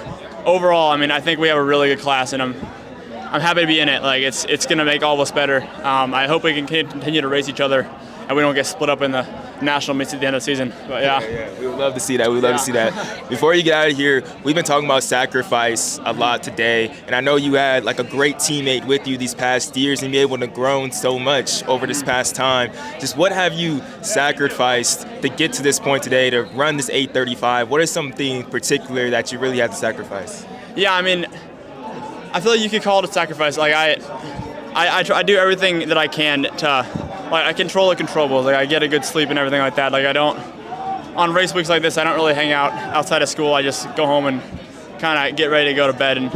overall, I mean, I think we have a really good class, and I'm happy to be in it. Like, it's gonna make all of us better. I hope we can continue to race each other, and we don't get split up in the national meets at the end of the season. But yeah. We would love to see that. We would love to see that. Before you get out of here, we've been talking about sacrifice a lot today, and I know you had like a great teammate with you these past years, and be able to grow so much over this past time. Just what have you sacrificed to get to this point today, to run this 8:35? What is something particular that you really had to sacrifice? Yeah, I mean, I feel like you could call it a sacrifice. Like, I do everything that I can to, like, I control the controllables. Like, I get a good sleep and everything like that. Like, on race weeks like this, I don't really hang out outside of school. I just go home and kind of get ready to go to bed and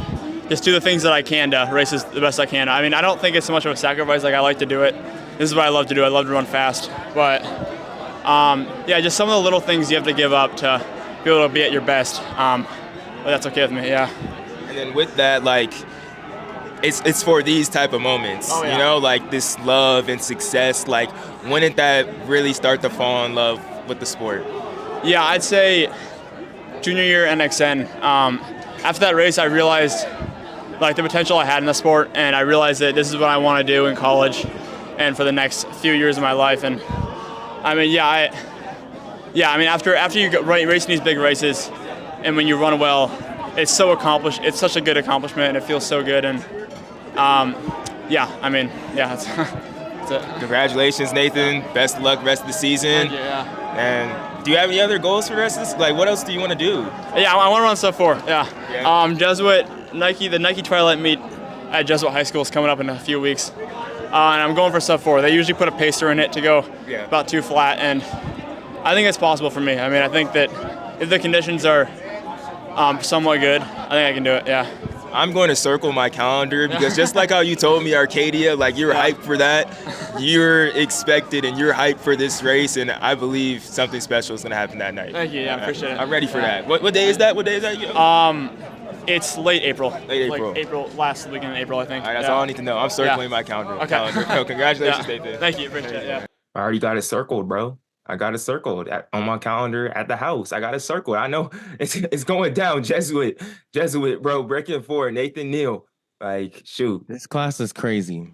just do the things that I can to race the best I can. I mean, I don't think it's so much of a sacrifice. Like, I like to do it. This is what I love to do. I love to run fast. But yeah, just some of the little things you have to give up to be able to be at your best. But that's okay with me. Yeah. And then with that, like, it's for these type of moments, you know, like this love and success. Like, when did that really start to fall in love with the sport? Yeah, I'd say junior year NXN. After that race, I realized like the potential I had in the sport, and I realized that this is what I want to do in college and for the next few years of my life. And I mean, I mean, after you go racing these big races, and when you run well, it's so accomplished. It's such a good accomplishment, and it feels so good. And yeah, I mean, yeah. That's it. Congratulations, Nathan. Best of luck rest of the season. Thank you, yeah. And do you have any other goals for the rest of this? Like, what else do you want to do? Yeah, I want to run sub 4. Yeah. Yeah. Jesuit, the Nike Twilight meet at Jesuit High School is coming up in a few weeks. And I'm going for sub 4. They usually put a pacer in it to go about 2 flat, and I think it's possible for me. I mean, I think that if the conditions are somewhat good, I think I can do it, yeah. I'm going to circle my calendar because just like how you told me Arcadia, like you're hyped for that, you're expected and you're hyped for this race, and I believe something special is going to happen that night. Thank you, yeah, I appreciate it. I'm ready for that. What day is that? What day is that? It's late April. Late April. Like April, last weekend in April, I think. All right, that's all I need to know. I'm circling my calendar. Okay. No, congratulations, Nathan. Thank you, appreciate it, yeah. I already got it circled, bro. I got it circled on my calendar at the house. I got it circled. I know it's going down. Jesuit, bro. Breaking 4, Nathan Neal. Like, shoot. This class is crazy.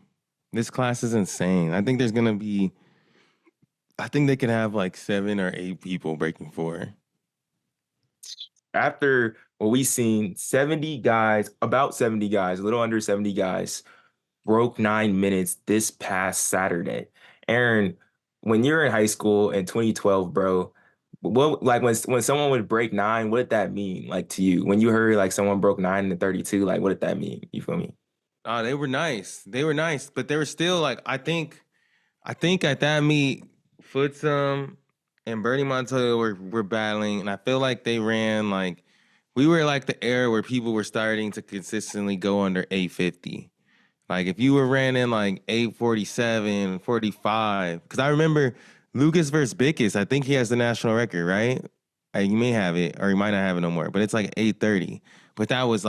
This class is insane. I think they could have like 7 or 8 people breaking 4. After what we seen, 70 guys, about 70 guys, a little under 70 guys, broke 9 minutes this past Saturday. Aaron, when you're in high school in 2012, bro, what, like when someone would break 9, what did that mean, like, to you? When you heard like someone broke 9 in 32, like, what did that mean? You feel me? They were nice. They were nice, but they were still like, I think at that meet, Footsum and Bernie Montoya were battling, and I feel like they ran like, we were like the era where people were starting to consistently go under 850. Like if you were ran in like 847, 45, because I remember Lucas versus Bickus, I think he has the national record, right? You may have it, or you might not have it no more, but it's like 830. But that was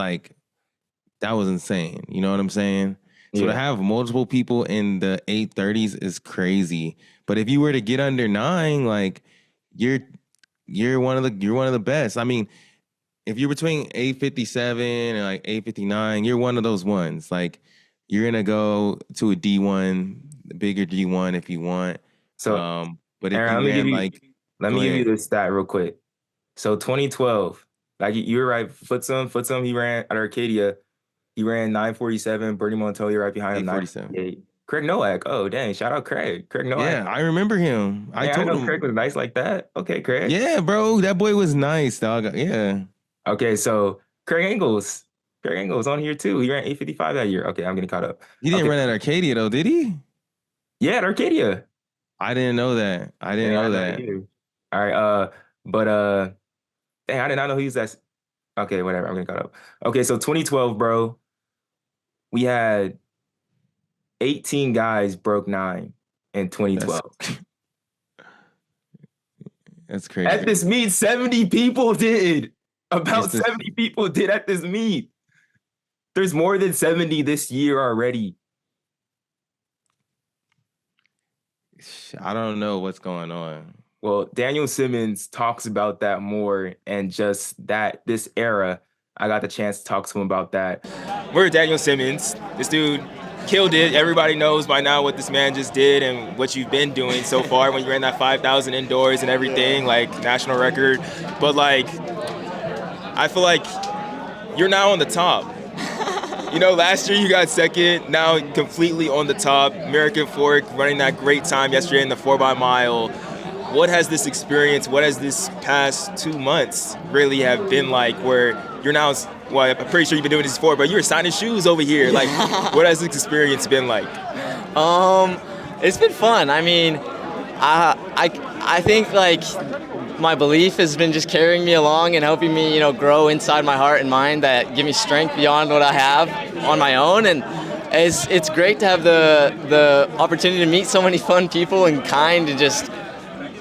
insane. You know what I'm saying? So to have multiple people in the 830s is crazy. But if you were to get under 9, like you're one of the best. I mean, if you're between 857 and like 859, you're one of those ones. Like you're gonna go to a D1, bigger D1 if you want. So, but if Aaron, let me give you this stat real quick. So 2012, like you were right, Footsum, he ran at Arcadia. He ran 947. Bernie Montoya right behind him, 948. Craig Nowak. Oh, dang. Shout out Craig. Craig Nowak. Yeah, I remember him. I told him Craig was nice like that. Okay, Craig. Yeah, bro. That boy was nice, dog. Yeah. Okay, so Craig Engels on here too. He ran 855 that year. Okay, I'm getting caught up. He didn't run at Arcadia though, did he? Yeah, at Arcadia. I didn't know that. I didn't know that. All right, dang, I did not know he was that. Okay, whatever. I'm getting caught up. Okay, so 2012, bro. We had 18 guys broke 9 in 2012. That's crazy. At this meet, 70 people did. About 70 people did at this meet. There's more than 70 this year already. I don't know what's going on. Well, Daniel Simmons talks about that more, and just this era, I got the chance to talk to him about that. We're Daniel Simmons. This dude killed it. Everybody knows by now what this man just did and what you've been doing so far when you ran that 5,000 indoors and everything, like national record. But like, I feel like you're now on the top. You know, last year you got second, now completely on the top. American Fork running that great time yesterday in the 4x-mile. What has this experience, what has this past 2 months really have been like, where you're now, well, I'm pretty sure you've been doing this before, but you're signing shoes over here. Like, what has this experience been like? It's been fun. I mean, I think like my belief has been just carrying me along and helping me, you know, grow inside my heart and mind that give me strength beyond what I have on my own. And it's great to have the opportunity to meet so many fun people and kind, and just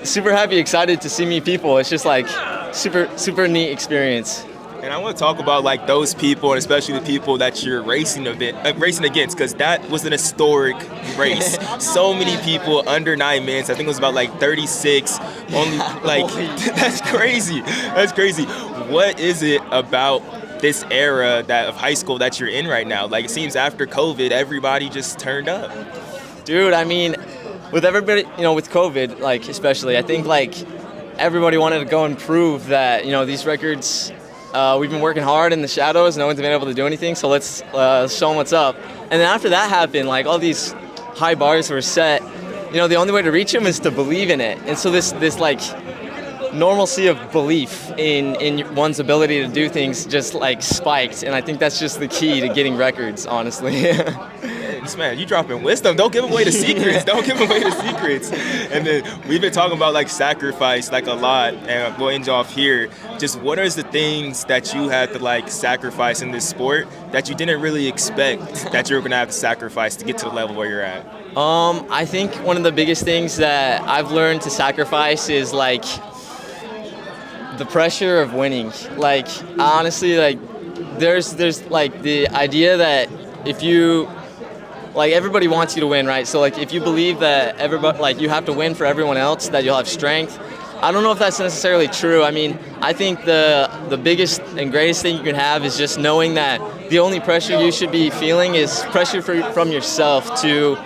super happy, excited to see meet people. It's just like super neat experience. And I want to talk about like those people, and especially the people that you're racing against, because that was an historic race. So many people under 9 minutes. I think it was about like 36. Only like that's crazy. That's crazy. What is it about this era of high school that you're in right now? Like, it seems after COVID, everybody just turned up. Dude, I mean, with everybody, you know, with COVID, like especially, I think like everybody wanted to go and prove that, you know, these records. We've been working hard in the shadows. No one's been able to do anything, so let's show them what's up. And then after that happened, like all these high bars were set, you know, the only way to reach them is to believe in it. And so this like normalcy of belief in one's ability to do things just like spiked, and I think that's just the key to getting records, honestly. This man, you dropping wisdom. Don't give away the secrets. Don't give away the secrets. And then we've been talking about like sacrifice like a lot, and we'll end off here. Just what are the things that you had to like sacrifice in this sport that you didn't really expect that you were gonna have to sacrifice to get to the level where you're at? I think one of the biggest things that I've learned to sacrifice is like the pressure of winning. Like honestly, like there's like the idea that if you like everybody wants you to win, right? So like if you believe that everybody like you have to win for everyone else, that you'll have strength. I don't know if that's necessarily true. I mean, I think the biggest and greatest thing you can have is just knowing that the only pressure you should be feeling is pressure from yourself to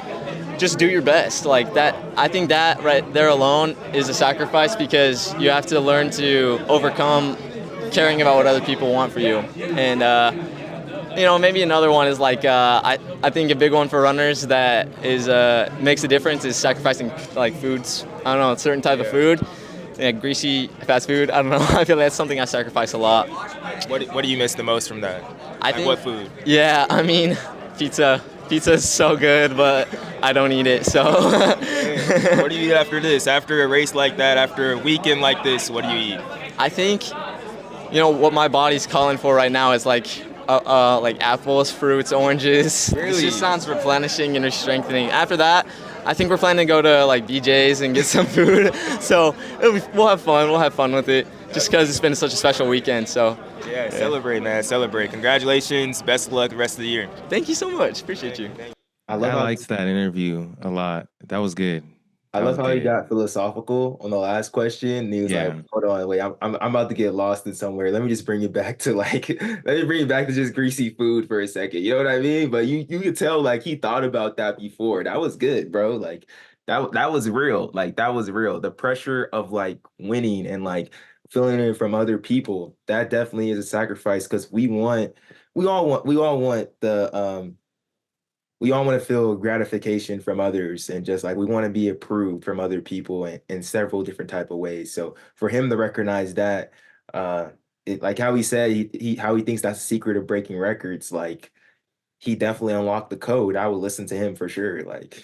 just do your best. Like that, I think that right there alone is a sacrifice, because you have to learn to overcome caring about what other people want for you. And you know, maybe another one is like I think a big one for runners that is makes a difference is sacrificing like foods. I don't know, a certain type of food, like greasy fast food. I don't know. I feel like that's something I sacrifice a lot. What do you miss the most from that? I think what food? Yeah, I mean, pizza. Pizza is so good, but I don't eat it. So. What do you eat after this? After a race like that, after a weekend like this, what do you eat? I think, you know, what my body's calling for right now is like apples, fruits, oranges. Really? It just sounds replenishing and strengthening. After that, I think we're planning to go to like BJ's and get some food. So we'll have fun. We'll have fun with it, just because it's been such a special weekend. So. Yeah, celebrate, man. Celebrate. Congratulations. Best of luck the rest of the year. Thank you so much. Appreciate you. I liked that interview a lot. That was good. I love how he got philosophical on the last question. And he was like, hold on, wait, I'm about to get lost in somewhere. Let me just bring you back to just greasy food for a second. You know what I mean? But you could tell like he thought about that before. That was good, bro. Like that was real. Like that was real. The pressure of like winning and like feeling it from other people, that definitely is a sacrifice, because we all want to feel gratification from others, and just like we want to be approved from other people in several different type of ways. So for him to recognize that, like how he said how he thinks that's the secret of breaking records, like he definitely unlocked the code. I would listen to him for sure. Like,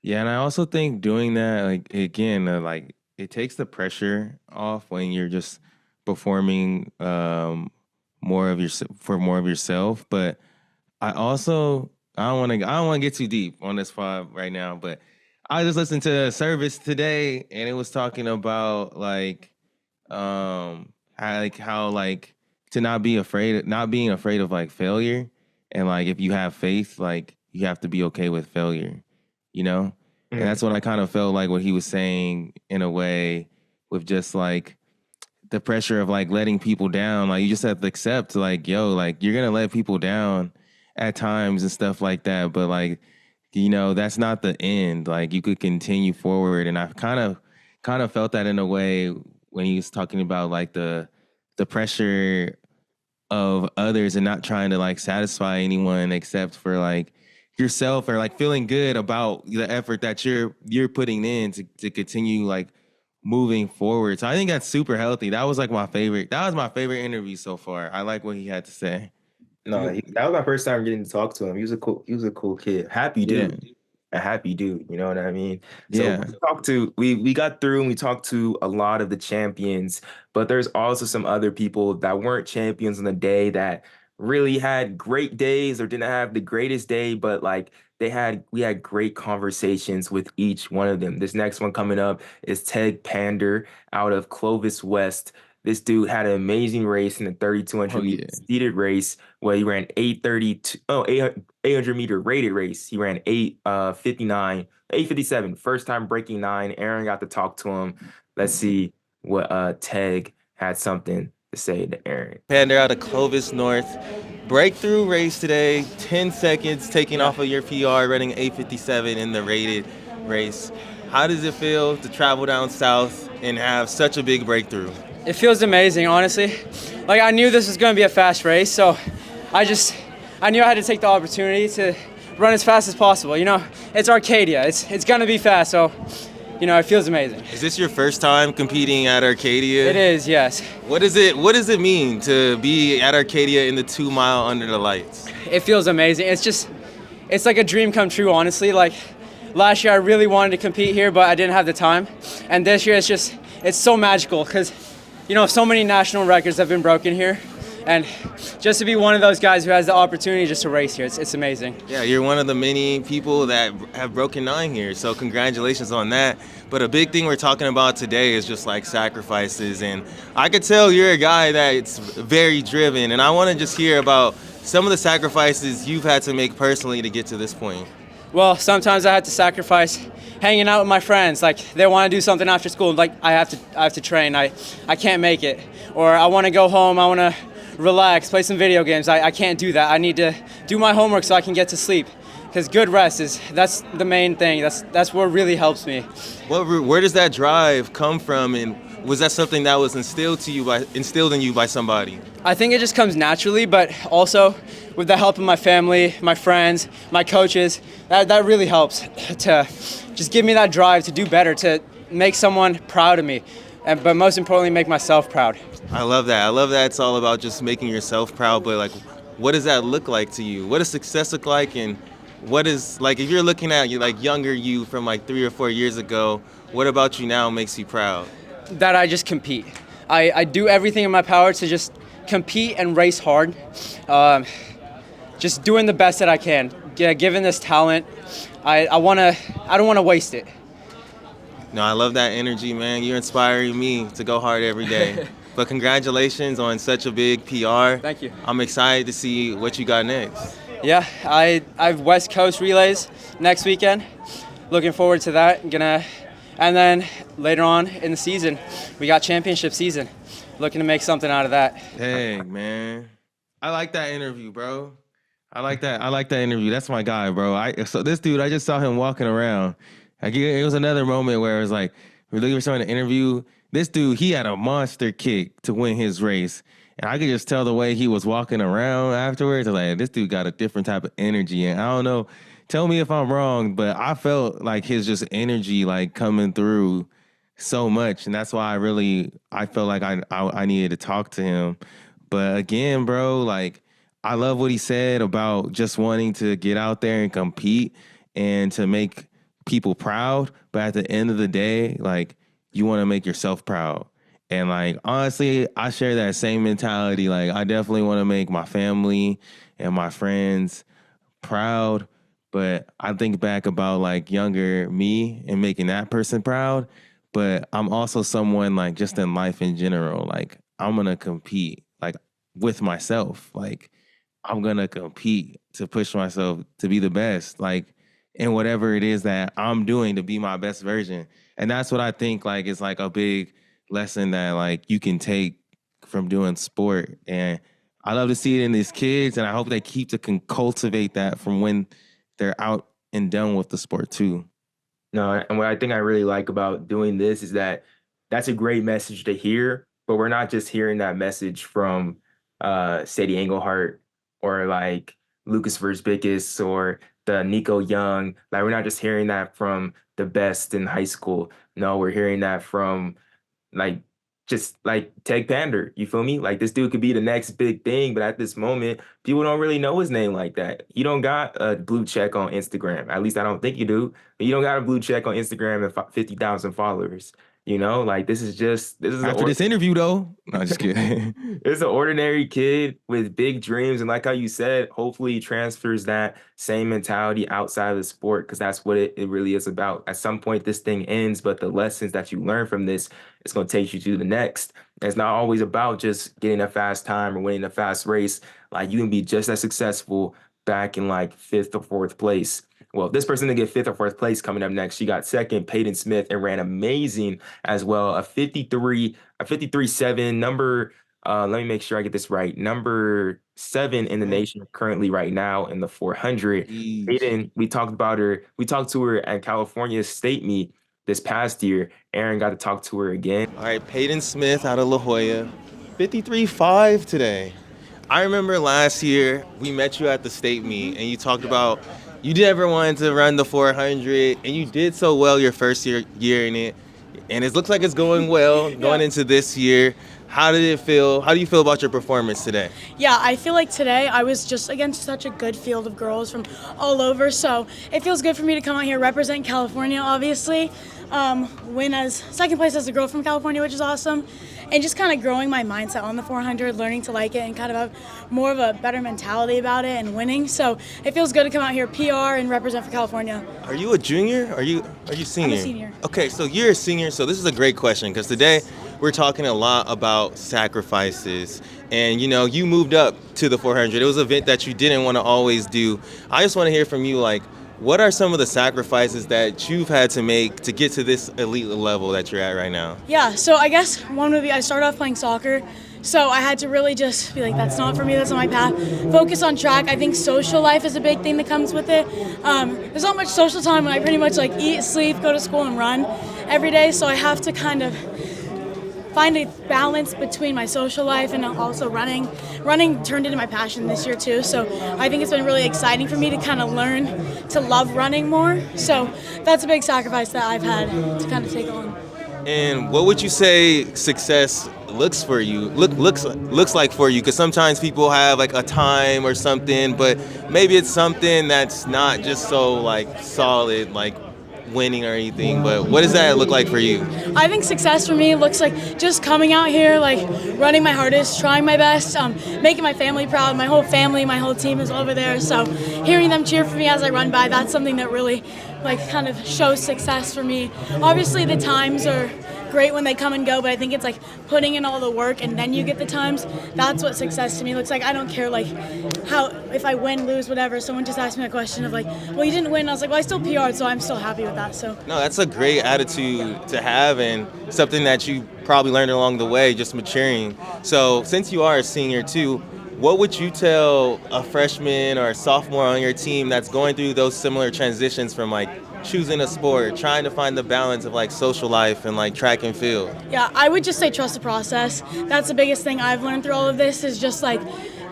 yeah, and I also think doing that, like again, like it takes the pressure off when you're just performing more of yourself. But I don't want to get too deep on this pod right now, but I just listened to a service today, and it was talking about how to not being afraid of like failure, and like if you have faith, like you have to be okay with failure, you know. And that's what I kind of felt like what he was saying in a way, with just like the pressure of like letting people down. Like you just have to accept like, yo, like you're going to let people down at times and stuff like that. But like, you know, that's not the end. Like you could continue forward. And I kind of felt that in a way when he was talking about like the pressure of others and not trying to like satisfy anyone except for like yourself, or like feeling good about the effort that you're putting in to continue like moving forward. So I think that's super healthy. That was my favorite interview so far. I like what he had to say. No, that was my first time getting to talk to him. He was a cool kid. Happy dude. Yeah. A happy dude, you know what I mean? So we got through and we talked to a lot of the champions, but there's also some other people that weren't champions on the day that really had great days or didn't have the greatest day, but like we had great conversations with each one of them. This next one coming up is PANHDER out of Clovis West. This dude had an amazing race in the 3,200 seated race where he ran 800 meter rated race. He ran 8:57, first time breaking 9. Aaron got to talk to him. Let's see what Teg had something to say to Aaron. PANHDER out of Clovis North. Breakthrough race today, 10 seconds taking off of your PR, running 8:57 in the rated race. How does it feel to travel down south and have such a big breakthrough? It feels amazing, honestly. I knew this was going to be a fast race, so I knew I had to take the opportunity to run as fast as possible. You know, it's Arcadia. It's gonna be fast, so you know, it feels amazing. Is this your first time competing at Arcadia? It is, yes. What does it mean to be at Arcadia in the 2 mile under the lights? It feels amazing. It's like a dream come true, honestly. Like last year I really wanted to compete here, but I didn't have the time. And this year it's so magical because, you know, so many national records have been broken here. And just to be one of those guys who has the opportunity just to race here, it's amazing. Yeah, you're one of the many people that have broken 9 here, so congratulations on that. But a big thing we're talking about today is just like sacrifices, and I could tell you're a guy that's very driven, and I want to just hear about some of the sacrifices you've had to make personally to get to this point. Well, sometimes I had to sacrifice hanging out with my friends. Like they want to do something after school, like I have to train. I can't make it, or I want to go home. I want to relax, play some video games. I can't do that. I need to do my homework so I can get to sleep. Because good rest that's the main thing. That's what really helps me. Where does that drive come from, and was that something that was instilled in you by somebody? I think it just comes naturally, but also with the help of my family, my friends, my coaches, that really helps to just give me that drive to do better, to make someone proud of me, but most importantly, make myself proud. I love that. I love that it's all about just making yourself proud, but like, what does that look like to you? What does success look like, and what is, like, if you're looking at like younger you from like 3 or 4 years ago, what about you now makes you proud? That I just compete. I do everything in my power to just compete and race hard. Just doing the best that I can. Given this talent, I don't want to waste it. No, I love that energy, man. You're inspiring me to go hard every day. But congratulations on such a big PR. Thank you. I'm excited to see what you got next. Yeah, I have West Coast relays next weekend. Looking forward to that. And then later on in the season, we got championship season. Looking to make something out of that. Dang, man. I like that interview, bro. I like that interview. That's my guy, bro. So this dude, I just saw him walking around. It was another moment where it was like, we're looking for someone to interview. This dude, he had a monster kick to win his race. And I could just tell the way he was walking around afterwards. Like, this dude got a different type of energy. And I don't know, tell me if I'm wrong, but I felt like his just energy like coming through so much. And that's why I felt like I needed to talk to him. But again, bro, like, I love what he said about just wanting to get out there and compete and to make people proud. But at the end of the day, like, you want to make yourself proud. And like, honestly, I share that same mentality. Like, I definitely want to make my family and my friends proud. But I think back about like younger me and making that person proud. But I'm also someone like just in life in general, like I'm going to compete like with myself. Like I'm going to compete to push myself to be the best, like in whatever it is that I'm doing to be my best version. And that's what I think like is like a big lesson that like you can take from doing sport. And I love to see it in these kids, and I hope they keep to cultivate that from when they're out and done with the sport too. No, and what I think I really like about doing this is that that's a great message to hear, but we're not just hearing that message from Sadie Engelhardt or like Lucas Verzbickus or the Nico Young. Like, we're not just hearing that from the best in high school. No, we're hearing that from like just like Teg Pander. You feel me? Like, this dude could be the next big thing, but at this moment, people don't really know his name like that. You don't got a blue check on Instagram. At least I don't think you do. But you don't got a blue check on Instagram and 50,000 followers. You know, like this is after this interview though. No, I'm just kidding. It's an ordinary kid with big dreams, and like how you said, hopefully he transfers that same mentality outside of the sport, because that's what it really is about. At some point, this thing ends, but the lessons that you learn from this, it's going to take you to the next. It's not always about just getting a fast time or winning a fast race. Like, you can be just as successful back in like 5th or 4th place. Well, this person didn't get 5th or 4th place coming up next. She got 2nd, Payton Smith, and ran amazing as well. A 53.7 number. Let me make sure I get this right. Number 7 in the nation currently right now in the 400. Payton, we talked about her. We talked to her at California State Meet this past year. Aaron got to talk to her again. All right, Payton Smith out of La Jolla, 53.5 today. I remember last year we met you at the state meet, and you talked about you never wanted to run the 400, and you did so well your first year in it, and it looks like it's going well going into this year. How did it feel? How do you feel about your performance today? Yeah, I feel like today I was just against such a good field of girls from all over, so it feels good for me to come out here, represent California, obviously, win as second place as a girl from California, which is awesome, and just kind of growing my mindset on the 400, learning to like it and kind of have more of a better mentality about it and winning. So it feels good to come out here, PR, and represent for California. Are you a junior? Are you senior? I'm a senior. Okay, so you're a senior, so this is a great question because today we're talking a lot about sacrifices. And you moved up to the 400. It was an event that you didn't want to always do. I just want to hear from you, like, what are some of the sacrifices that you've had to make to get to this elite level that you're at right now? Yeah, so I guess one would be I started off playing soccer, so I had to really just be like, that's not for me, that's not my path. Focus on track. I think social life is a big thing that comes with it. There's not much social time when I pretty much eat, sleep, go to school, and run every day, so I have to kind of find a balance between my social life and also running. Running turned into my passion this year too, so I think it's been really exciting for me to kind of learn to love running more. So that's a big sacrifice that I've had to kind of take on. And what would you say success looks for you? Looks like for you? Because sometimes people have a time or something, but maybe it's something that's not just so solid, like winning or anything, but what does that look like for you? I think success for me looks like just coming out here, running my hardest, trying my best, making my family proud. My whole family, my whole team is over there, so hearing them cheer for me as I run by, that's something that really kind of shows success for me. Obviously the times are great when they come and go, but I think it's putting in all the work and then you get the times. That's what success to me looks like. I don't care how, if I win, lose, whatever. Someone just asked me a question of well, you didn't win. I was like, well, I still PR'd, so I'm still happy with that. So no, that's a great attitude to have and something that you probably learned along the way, just maturing. So since you are a senior too, what would you tell a freshman or a sophomore on your team that's going through those similar transitions from choosing a sport, trying to find the balance of social life and track and field? Yeah, I would just say trust the process. That's the biggest thing I've learned through all of this is just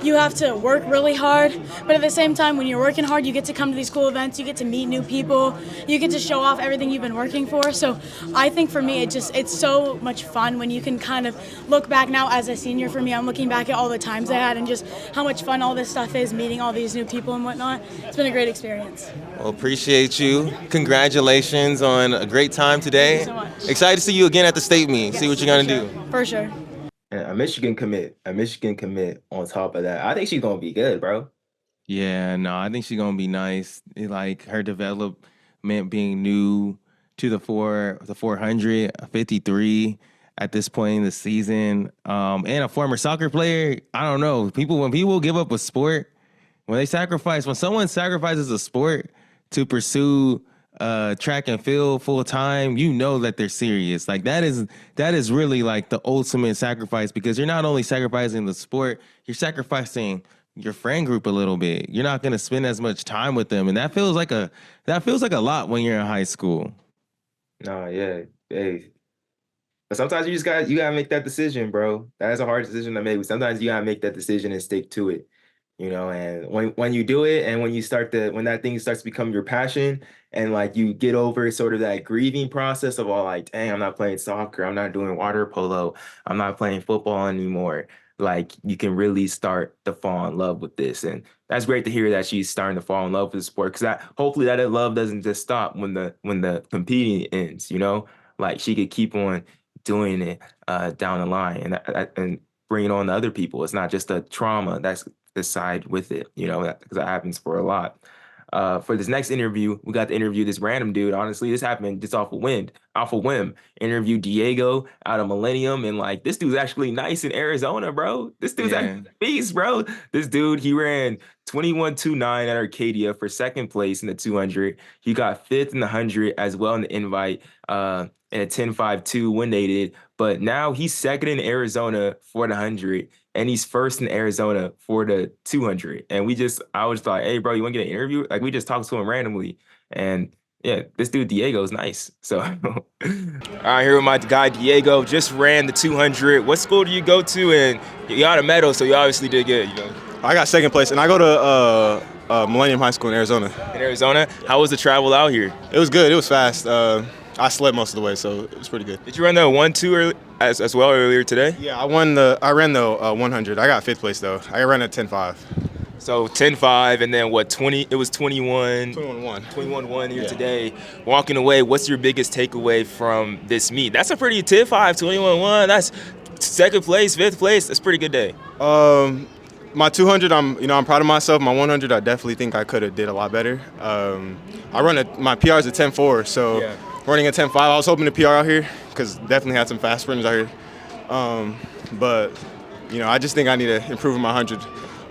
you have to work really hard, but at the same time, when you're working hard, you get to come to these cool events, you get to meet new people, you get to show off everything you've been working for. So I think for me, it's so much fun when you can kind of look back now as a senior. For me, I'm looking back at all the times I had and just how much fun all this stuff is, meeting all these new people and whatnot. It's been a great experience. Well, appreciate you. Congratulations on a great time today. Thank you so much. Excited to see you again at the state meet. Yes, See what you're going to sure. do. For sure. And a Michigan commit on top of that. I think she's gonna be good, bro. Yeah, no, I think she's gonna be nice. Her development being new to the 400, 53 at this point in the season, and a former soccer player. I don't know. When people give up a sport, when someone sacrifices a sport to pursue track and field full time, that they're serious. That is really the ultimate sacrifice, because you're not only sacrificing the sport, you're sacrificing your friend group a little bit. You're not going to spend as much time with them, and that feels like a lot when you're in high school. No, yeah, hey. But sometimes you gotta make that decision, bro. That's a hard decision to make. But sometimes you gotta make that decision and stick to it. And when you do it, and when that thing starts to become your passion, and you get over sort of that grieving process of all dang, I'm not playing soccer, I'm not doing water polo, I'm not playing football anymore. You can really start to fall in love with this, and that's great to hear that she's starting to fall in love with the sport, because hopefully that love doesn't just stop when the competing ends. She could keep on doing it down the line, and bringing on the other people. It's not just a trauma that's the side with it, because that happens for a lot. For this next interview, we got to interview this random dude. Honestly, this happened just off a whim. Interview Diego out of Millennium, and this dude's actually nice in Arizona, bro. This dude's actually a beast, bro. This dude, he ran 21.29 at Arcadia for second place in the 200. He got fifth in the 100 as well in the invite, and a 10.52 when they did. But now he's second in Arizona for the 100. And he's first in Arizona for the 200. And I was like, hey, bro, you want to get an interview? We just talked to him randomly. And yeah, this dude Diego is nice. So, all right, here with my guy Diego. Just ran the 200. What school do you go to? And you got a medal, so you obviously did good. I got second place, and I go to Millennium High School in Arizona. In Arizona, how was the travel out here? It was good. It was fast. I slept most of the way, so it was pretty good. Did you run the 1-2 as well earlier today? Yeah, I ran the 100. I got 5th place though. I ran at 10.5. So 10.5, and then what? 20? It was 21. 21-1. 21-1 here today. Walking away, what's your biggest takeaway from this meet? That's a pretty 10.5, 21-1. That's 2nd place, 5th place. That's a pretty good day. My 200, I'm proud of myself. My 100, I definitely think I could have did a lot better. My PR is a 10.4, so running a 10.5. I was hoping to PR out here because definitely had some fast sprinters out here. But I just think I need to improve my 100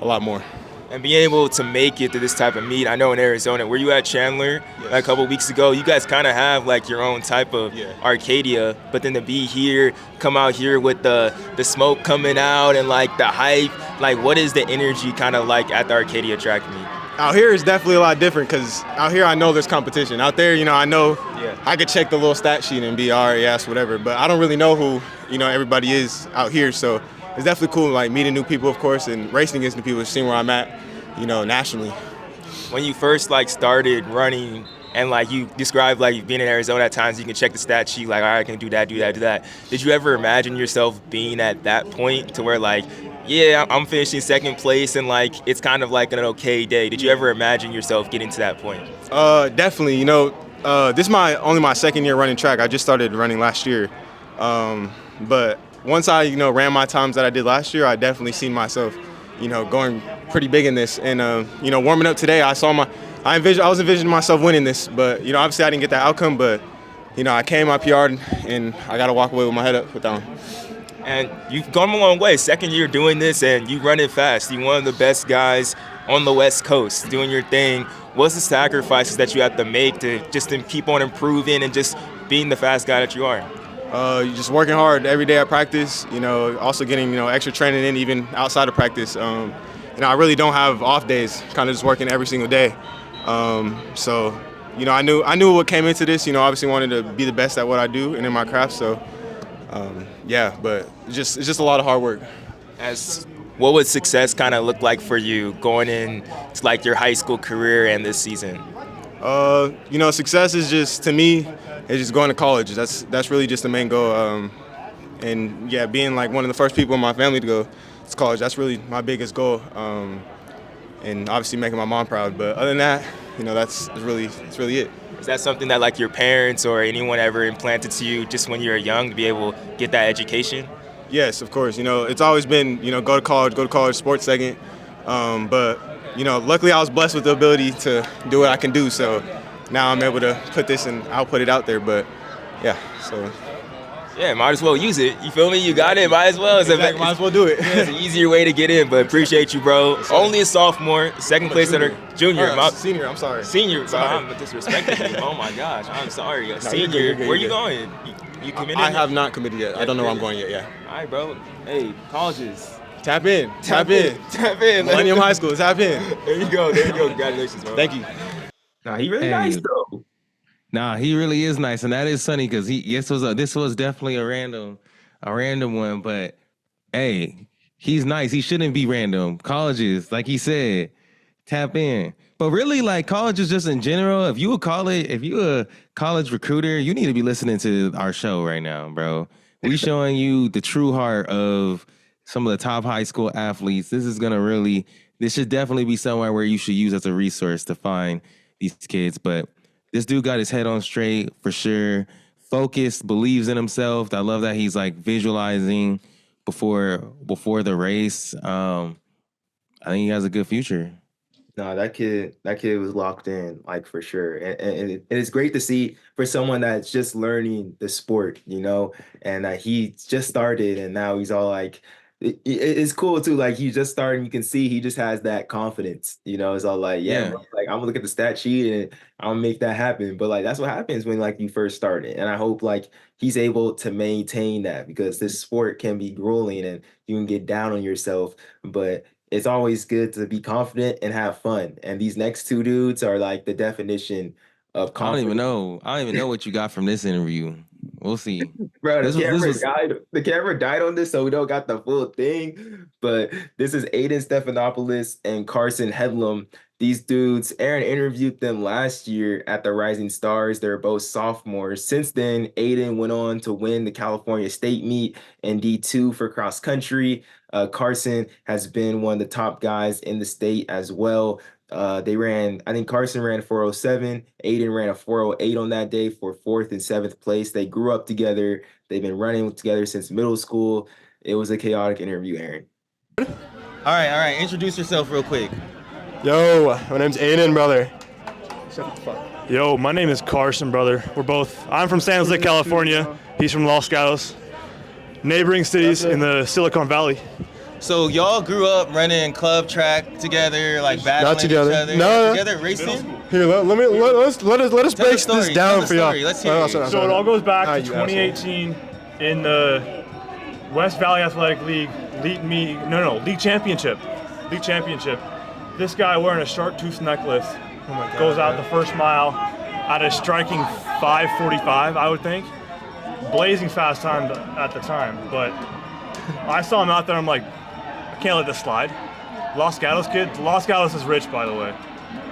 a lot more. And being able to make it to this type of meet, I know in Arizona, were you at Chandler a couple weeks ago? You guys kind of have like your own type of Arcadia, but then to be here, come out here with the smoke coming out and like the hype, like what is the energy kind of like at the Arcadia track meet? Out here is definitely a lot different because out here I know there's competition. Out there, I know I could check the little stat sheet and be all right, yes, whatever, but I don't really know who, everybody is out here, so it's definitely cool, like meeting new people, of course, and racing against new people, seeing where I'm at, nationally. When you first like started running and like you described like being in Arizona at times, you can check the stat sheet, like, all right, I can do that, do that, do that. Did you ever imagine yourself being at that point to where like, yeah, I'm finishing 2nd place and like it's kind of like an okay day? Did you ever imagine yourself getting to that point? Definitely. This is only my 2nd year running track. I just started running last year, but once I, ran my times that I did last year, I definitely seen myself, going pretty big in this. And, warming up today, I was envisioning myself winning this. But, obviously I didn't get that outcome. But, I came, I PR'd, and I got to walk away with my head up with that one. And you've gone a long way. 2nd year doing this, and you run it fast. You're one of the best guys on the West Coast doing your thing. What's the sacrifices that you have to make to keep on improving and just being the fast guy that you are? You're just working hard every day at practice, also getting, extra training in even outside of practice. I really don't have off days, kind of just working every single day. So, I knew what came into this, obviously wanted to be the best at what I do and in my craft. So, but it's just a lot of hard work. What would success kind of look like for you going into like your high school career and this season? Success is just, to me, it's just going to college. That's really just the main goal. Being like one of the first people in my family to go to college, that's really my biggest goal. And obviously making my mom proud. But other than that, that's really it. Is that something that like your parents or anyone ever implanted to you just when you were young to be able to get that education? Yes, of course. It's always been, go to college, sports second. But luckily I was blessed with the ability to do what I can do. So now I'm able to put this and I'll put it out there. But yeah, so. Yeah, might as well use it. You feel me? You got it. Might as well. Exactly, might as well do it. It's an easier way to get in, but appreciate you, bro. Only a sophomore, 2nd place at our junior. Senior, I'm sorry. Senior. I'm disrespecting you. Oh my gosh, I'm sorry. No, senior. you're good. Where you going? You committed? I have not committed yet. I don't know where I'm going yet. Yeah. All right, bro. Hey, colleges. Tap in. Millennium High School. Tap in. There you go. Congratulations, bro. Thank you. Nah, he really nice though. Nah, he really is nice, and that is sunny because this was definitely a random one. But hey, he's nice. He shouldn't be random. Colleges, like he said, tap in. But really, like colleges, just in general, if you a college recruiter, you need to be listening to our show right now, bro. We showing you the true heart of some of the top high school athletes. This should definitely be somewhere where you should use as a resource to find these kids, but. This dude got his head on straight for sure. Focused, believes in himself. I love that he's like visualizing before the race. I think he has a good future. No, that kid was locked in, like for sure. And it's great to see for someone that's just learning the sport, and that he just started and now he's all like, it's cool too. Like he just started, you can see he just has that confidence, it's all like, yeah. Bro, like I'm gonna look at the stat sheet and I'll make that happen. But like, that's what happens when like you first started. And I hope like he's able to maintain that because this sport can be grueling and you can get down on yourself, but it's always good to be confident and have fun. And these next two dudes are like the definition of confidence. I don't even know what you got from this interview. We'll see. Bro, the camera died on this, so we don't got the full thing. But this is AYDON Stephanopoulos and CARSON HEDLUND These dudes, Aaron interviewed them last year at the Rising Stars. They're both sophomores. Since then, Aiden went on to win the California State meet in D2 for cross country. Carson has been one of the top guys in the state as well. I think Carson ran 407. Aiden ran a 408 on that day for 4th and 7th place. They grew up together. They've been running together since middle school. It was a chaotic interview, Aaron. All right. Introduce yourself real quick. Yo, my name's Aiden, brother. Shut the fuck. Yo, my name is Carson, brother. I'm from San Jose, California. He's from Los Gatos. Neighboring cities in the Silicon Valley. So y'all grew up running club track together, like battling Not together. each other? No. Together, racing? Here, let us break this down for y'all. Let's hear it. So it all goes back to 2018 in the West Valley Athletic League league championship. This guy wearing a chartreuse necklace goes out the first mile at a striking 5:45, I would think. Blazing fast time at the time, but I saw him out there. I'm like, I can't let this slide. Los Gatos kid. Los Gatos is rich, by the way.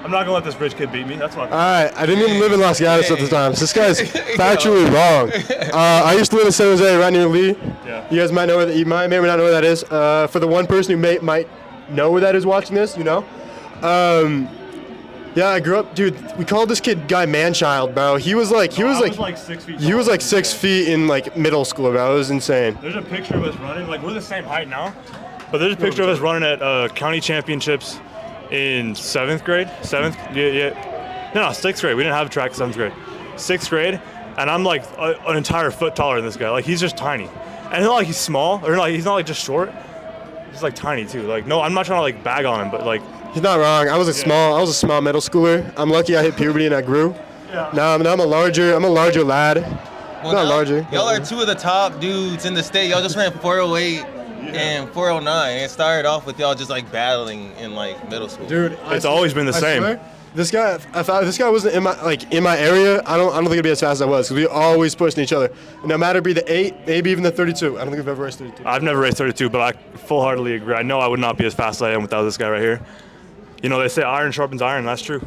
I'm not gonna let this rich kid beat me. That's what. All right, I didn't even live in Los Gatos at the time. So this guy's factually wrong. I used to live in San Jose, right near Lee. Yeah. You guys might know you may or may not know where that is. For the one person who might know where that is watching this, you know. Yeah, I grew up, dude. We called this guy man-child, bro. He was like 6 feet. He was like 6 feet in like middle school, bro. It was insane. There's a picture of us running. Like we're the same height now, but there's a picture of us running at county championships in 7th grade. No, 6th grade. We didn't have a track in 7th grade. 6th grade, and I'm like an entire foot taller than this guy. Like he's just tiny, and it's not like he's small or like he's not like just short. He's like tiny too. Like no, I'm not trying to like bag on him, but like. He's not wrong. I was a small middle schooler. I'm lucky I hit puberty and I grew. Yeah. Now I'm a larger lad. Well, not larger. Y'all are two of the top dudes in the state. Y'all just ran 408 and 409. It started off with y'all just like battling in like middle school. Dude, it's always been the same. Swear, this guy, if this guy wasn't in my area, I don't think it'd be as fast as I was because we always pushing each other. No matter be the 8, maybe even the 32. I don't think we've ever raced 32. I've never raced 32, but I full-heartedly agree. I know I would not be as fast as I am without this guy right here. You know, they say iron sharpens iron. That's true.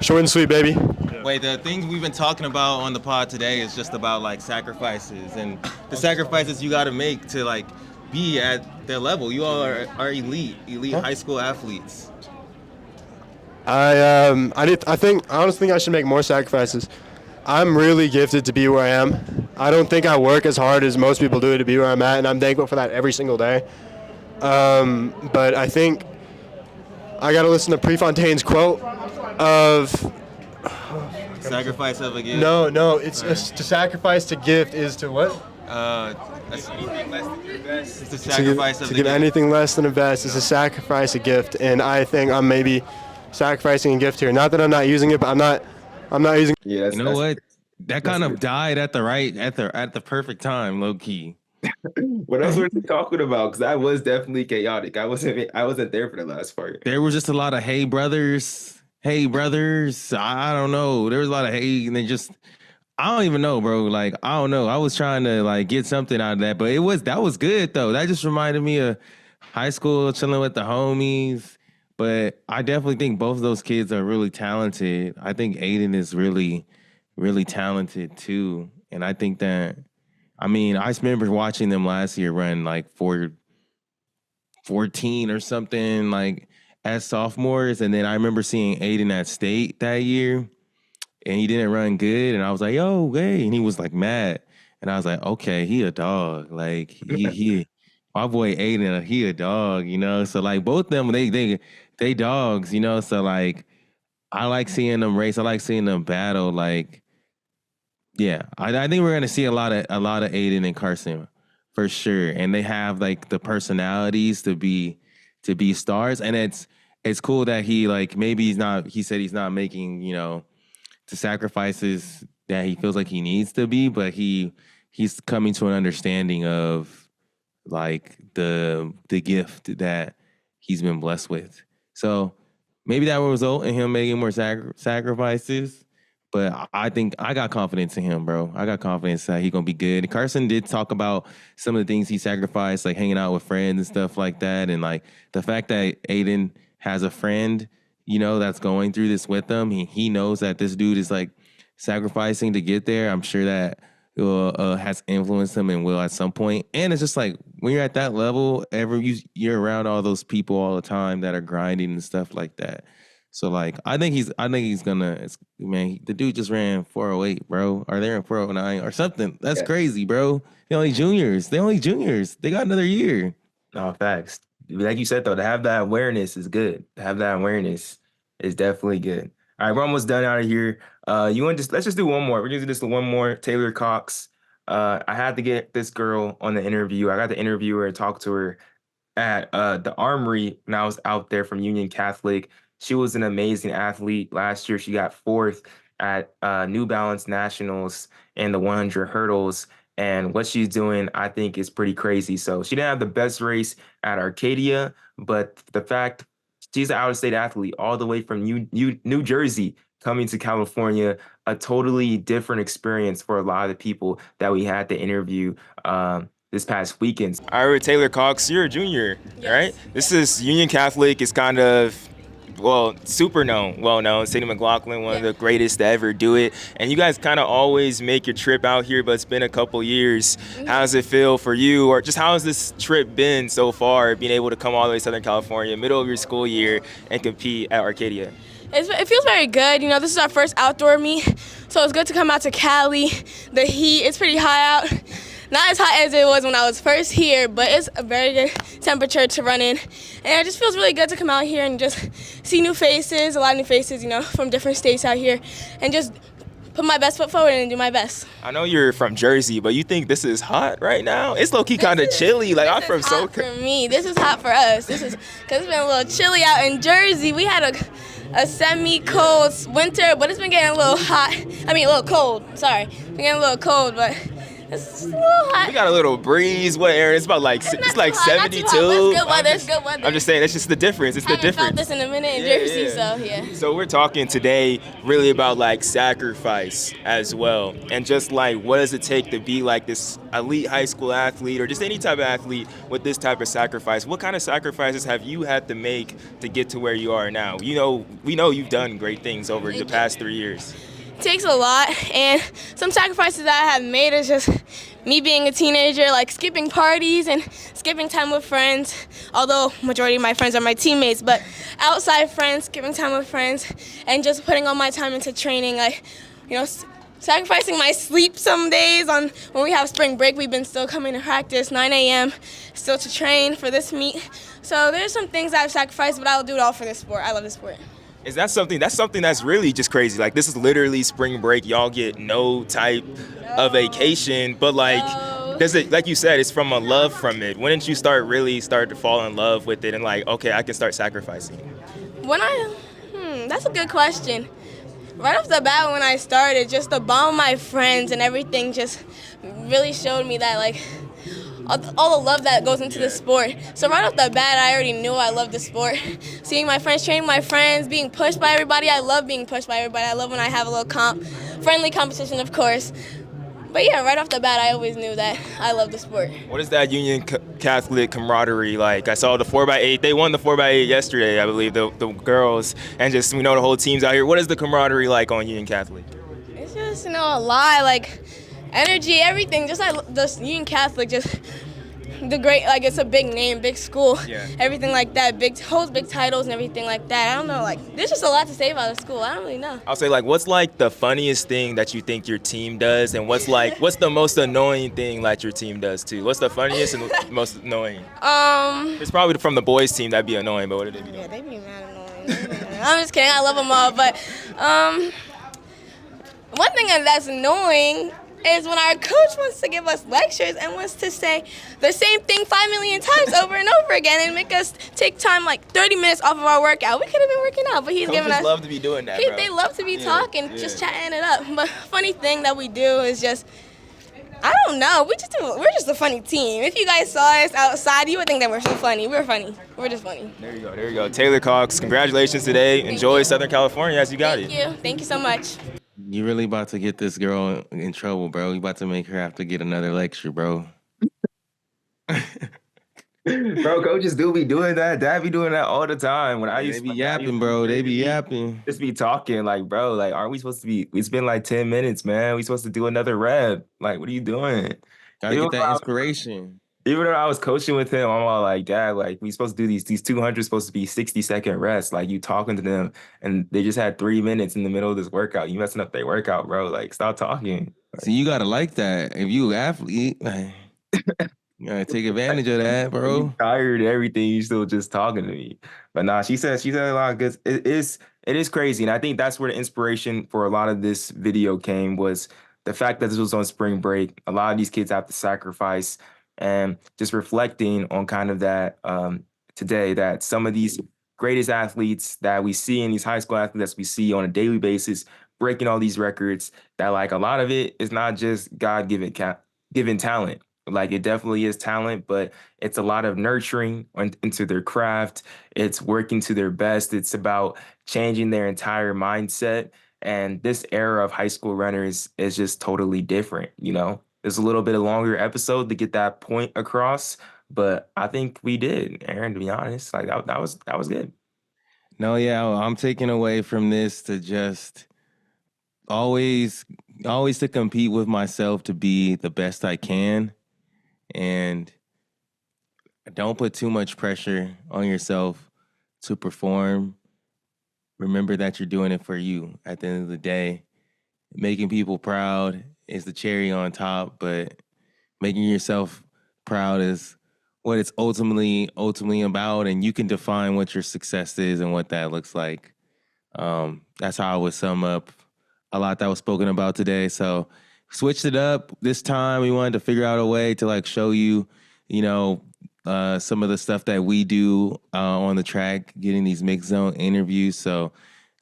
Short and sweet, baby. Yeah. Wait, the things we've been talking about on the pod today is just about like sacrifices and the sacrifices you got to make to like be at their level. You all are elite high school athletes. I honestly think I should make more sacrifices. I'm really gifted to be where I am. I don't think I work as hard as most people do to be where I'm at, and I'm thankful for that every single day. But I think I got to listen to Prefontaine's quote of sacrifice of a gift. No, it's to sacrifice to gift is to what? It's the sacrifice of to give anything less than a best is a sacrifice a gift, and I think I'm maybe sacrificing a gift here. Not that I'm not using it, but I'm not using. Yeah, you know what? That kind of died at the perfect time, low key. What else were you talking about? Because I was definitely chaotic. I wasn't there for the last part. There was just a lot of hey brothers. I don't know. There was a lot of hey, and they just I don't even know, bro. Like I don't know. I was trying to like get something out of that, but that was good though. That just reminded me of high school, chilling with the homies. But I definitely think both of those kids are really talented. I think Aiden is really, really talented too, and I think that. I mean, I remember watching them last year run like 4:14 or something like as sophomores. And then I remember seeing Aiden at state that year and he didn't run good. And I was like, yo, hey. And he was like mad. And I was like, okay, he a dog. Like he my boy Aiden, he a dog, you know? So like both of them, they dogs, you know? So like, I like seeing them race. I like seeing them battle. Like, yeah, I think we're gonna see a lot of Aiden and Carson for sure, and they have like the personalities to be stars, and it's cool that he like maybe he's not. He said he's not making the sacrifices that he feels like he needs to be, but he's coming to an understanding of like the gift that he's been blessed with. So maybe that will result in him making more sacrifices. But I think I got confidence in him, bro. I got confidence that he's going to be good. Carson did talk about some of the things he sacrificed, like hanging out with friends and stuff like that. And like the fact that Aiden has a friend, you know, that's going through this with them. He knows that this dude is like sacrificing to get there. I'm sure that it will, has influenced him and will at some point. And it's just like when you're at that level, you're around all those people all the time that are grinding and stuff like that. So like I think he's gonna man. The dude just ran 408, bro. Or they're in 409 or something. That's crazy, bro. They're only juniors. They got another year. No, facts. Like you said though, to have that awareness is good. To have that awareness is definitely good. All right, we're almost done out of here. Let's just do one more. We're gonna do this one more. Taylor Cox. I had to get this girl on the interview. I got to interview her and talk to her at the Armory when I was out there from Union Catholic. She was an amazing athlete. Last year, she got 4th at New Balance Nationals in the 100 hurdles. And what she's doing, I think, is pretty crazy. So she didn't have the best race at Arcadia, but the fact she's an out-of-state athlete all the way from New Jersey coming to California, a totally different experience for a lot of the people that we had to interview this past weekend. All right, Taylor Cox, you're a junior, right? This is Union Catholic. It's kind of, well, well known. Sadie McLaughlin, one of the greatest to ever do it. And you guys kind of always make your trip out here, but it's been a couple years. How does it feel for you? Or just how has this trip been so far, being able to come all the way to Southern California, middle of your school year, and compete at Arcadia? It feels very good. You know, this is our first outdoor meet, so it's good to come out to Cali. The heat, it's pretty high out. Not as hot as it was when I was first here, but it's a very good temperature to run in. And it just feels really good to come out here and just see new faces, a lot of new faces, you know, from different states out here, and just put my best foot forward and do my best. I know you're from Jersey, but you think this is hot right now? It's low-key kind of chilly. Like, I'm from SoCal. For me, this is hot for us. This is because it's been a little chilly out in Jersey. We had a semi-cold winter, but it's been getting a little hot. I mean, a little cold. Sorry, it's been getting a little cold, but it's a little hot. We got a little breeze. What, Aaron? It's about like it's like 72. It's good weather. It's good weather. I'm just saying, that's just the difference. It's the difference. I haven't felt this in a minute in Jersey, so yeah. So we're talking today really about like sacrifice as well, and just like what does it take to be like this elite high school athlete or just any type of athlete with this type of sacrifice? What kind of sacrifices have you had to make to get to where you are now? You know, we know you've done great things over the past 3 years. It takes a lot, and some sacrifices that I have made is just me being a teenager, like skipping parties and skipping time with friends, although majority of my friends are my teammates, but outside friends, skipping time with friends, and just putting all my time into training, like, you know, sacrificing my sleep some days. When we have spring break, we've been still coming to practice, 9 a.m., still to train for this meet. So there's some things I've sacrificed, but I'll do it all for this sport. I love this sport. Is that something that's really just crazy? Like, this is literally spring break. Y'all get no type of vacation, but like, does it, like you said, it's from a love from it. When did you start to fall in love with it and like, okay, I can start sacrificing? That's a good question. Right off the bat when I started, just the bond with my friends and everything just really showed me that like, all the love that goes into the sport. So right off the bat, I already knew I loved the sport. Seeing my friends, training my friends, being pushed by everybody. I love being pushed by everybody. I love when I have a little friendly competition, of course. But yeah, right off the bat, I always knew that I love the sport. What is that Union Catholic camaraderie like? I saw the 4x8. They won the 4x8 yesterday, I believe, the girls. And just, we know the whole team's out here. What is the camaraderie like on Union Catholic? It's just, you know, a lot, like energy, everything. Just like the Union Catholic, just the great, like it's a big name, big school, everything like that, holds big titles and everything like that. I don't know, like there's just a lot to say about the school. I don't really know. I'll say, like, what's like the funniest thing that you think your team does, and what's the most annoying thing that your team does too? What's the funniest and most annoying? It's probably from the boys team that'd be annoying, but what did they be doing? Yeah, they be mad annoying. I'm just kidding. I love them all, but one thing that's annoying is when our coach wants to give us lectures and wants to say the same thing 5 million times over and over again and make us take time like 30 minutes off of our workout. We could have been working out, but he's giving us. Love to be doing that, bro. They love to be talking, just chatting it up. But funny thing that we do is just, I don't know. We're just a funny team. If you guys saw us outside, you would think that we're so funny. We're funny. We're just funny. There you go. Taylor Cox, congratulations today. Enjoy Southern California as you got it. Thank you. Thank you so much. You really about to get this girl in trouble, bro. You about to make her have to get another lecture, bro. Bro, coaches do be doing that. Dad be doing that all the time. When I They used be to, when I used yapping, to be bro. They be crazy, yapping. just be talking like, bro, like, aren't we supposed to be? It's been like 10 minutes, man. We supposed to do another rep. Like, what are you doing? Gotta Even get when that I, inspiration. even when I was coaching with him, I'm all like, Dad, like, we supposed to do these 200 supposed to be 60-second rests. Like, you talking to them, and they just had 3 minutes in the middle of this workout. You messing up their workout, bro. Like, stop talking. See, you gotta like that. If you an athlete, like, you gotta take advantage of that, You bro. tired and everything, you still just talking to me. But nah, she said a lot of good. It is crazy, and I think that's where the inspiration for a lot of this video came was the fact that this was on spring break. A lot of these kids have to sacrifice, and just reflecting on kind of that today that some of these greatest athletes that we see in these high school athletes that we see on a daily basis breaking all these records. That like a lot of it is not just God given talent. Like it definitely is talent, but it's a lot of nurturing into their craft. It's working to their best. It's about changing their entire mindset. And this era of high school runners is just totally different, you know? It's a little bit of longer episode to get that point across, but I think we did, Aaron, to be honest. Like that was good. No, yeah, I'm taking away from this to just always to compete with myself to be the best I can. And don't put too much pressure on yourself to perform. Remember that you're doing it for you at the end of the day. Making people proud is the cherry on top, but making yourself proud is what it's ultimately about, and you can define what your success is and what that looks like. That's how I would sum up a lot that was spoken about today. So switched it up this time. We wanted to figure out a way to like show you, some of the stuff that we do on the track, getting these mixed zone interviews. So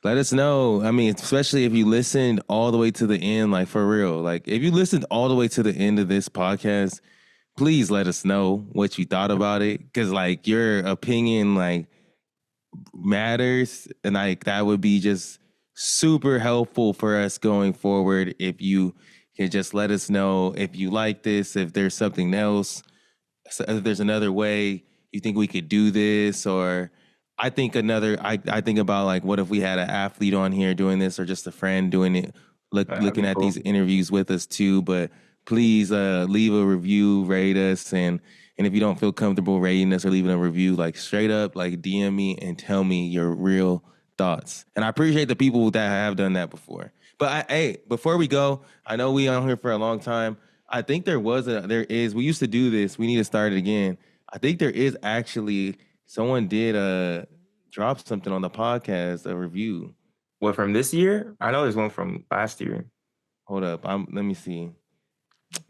let us know. I mean, especially if you listened all the way to the end, like for real. Like if you listened all the way to the end of this podcast, please let us know what you thought about it. Cause like your opinion like matters. And like that would be just super helpful for us going forward. If you can just let us know if you like this, if there's something else, if there's another way you think we could do this, or I think about like, what if we had an athlete on here doing this, or just a friend doing it, looking at these interviews with us too. But please leave a review, rate us, and if you don't feel comfortable rating us or leaving a review, like straight up, like DM me and tell me your real thoughts. And I appreciate the people that have done that before. But hey, before we go, I know we on here for a long time. I think we used to do this. We need to start it again. I think there is actually, someone did drop something on the podcast, a review. What, from this year? I know there's one from last year. Hold up. Let me see.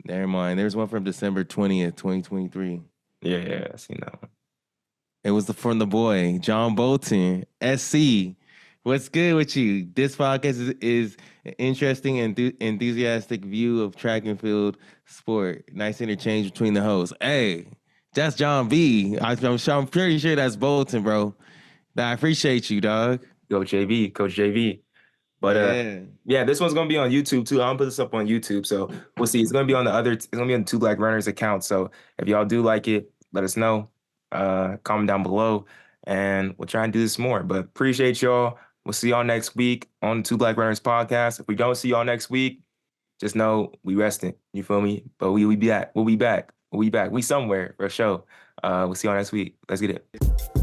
Never mind. There's one from December 20th, 2023. Yeah, I seen that one. It was from the boy, John Bolton, SC. What's good with you? This podcast is an interesting and enthusiastic view of track and field sport. Nice interchange between the hosts. Hey, that's John B. I'm pretty sure that's Bolton, bro. I appreciate you, dog. Coach JV. But yeah, this one's gonna be on YouTube too. I'm gonna put this up on YouTube, so we'll see. It's gonna be on it's gonna be on the Two Black Runners account. So if y'all do like it, let us know. Comment down below, and we'll try and do this more. But appreciate y'all. We'll see y'all next week on the Two Black Runners podcast. If we don't see y'all next week, just know we resting. You feel me? But we be back. We'll be back. We somewhere for a show. We'll see y'all next week. Let's get it.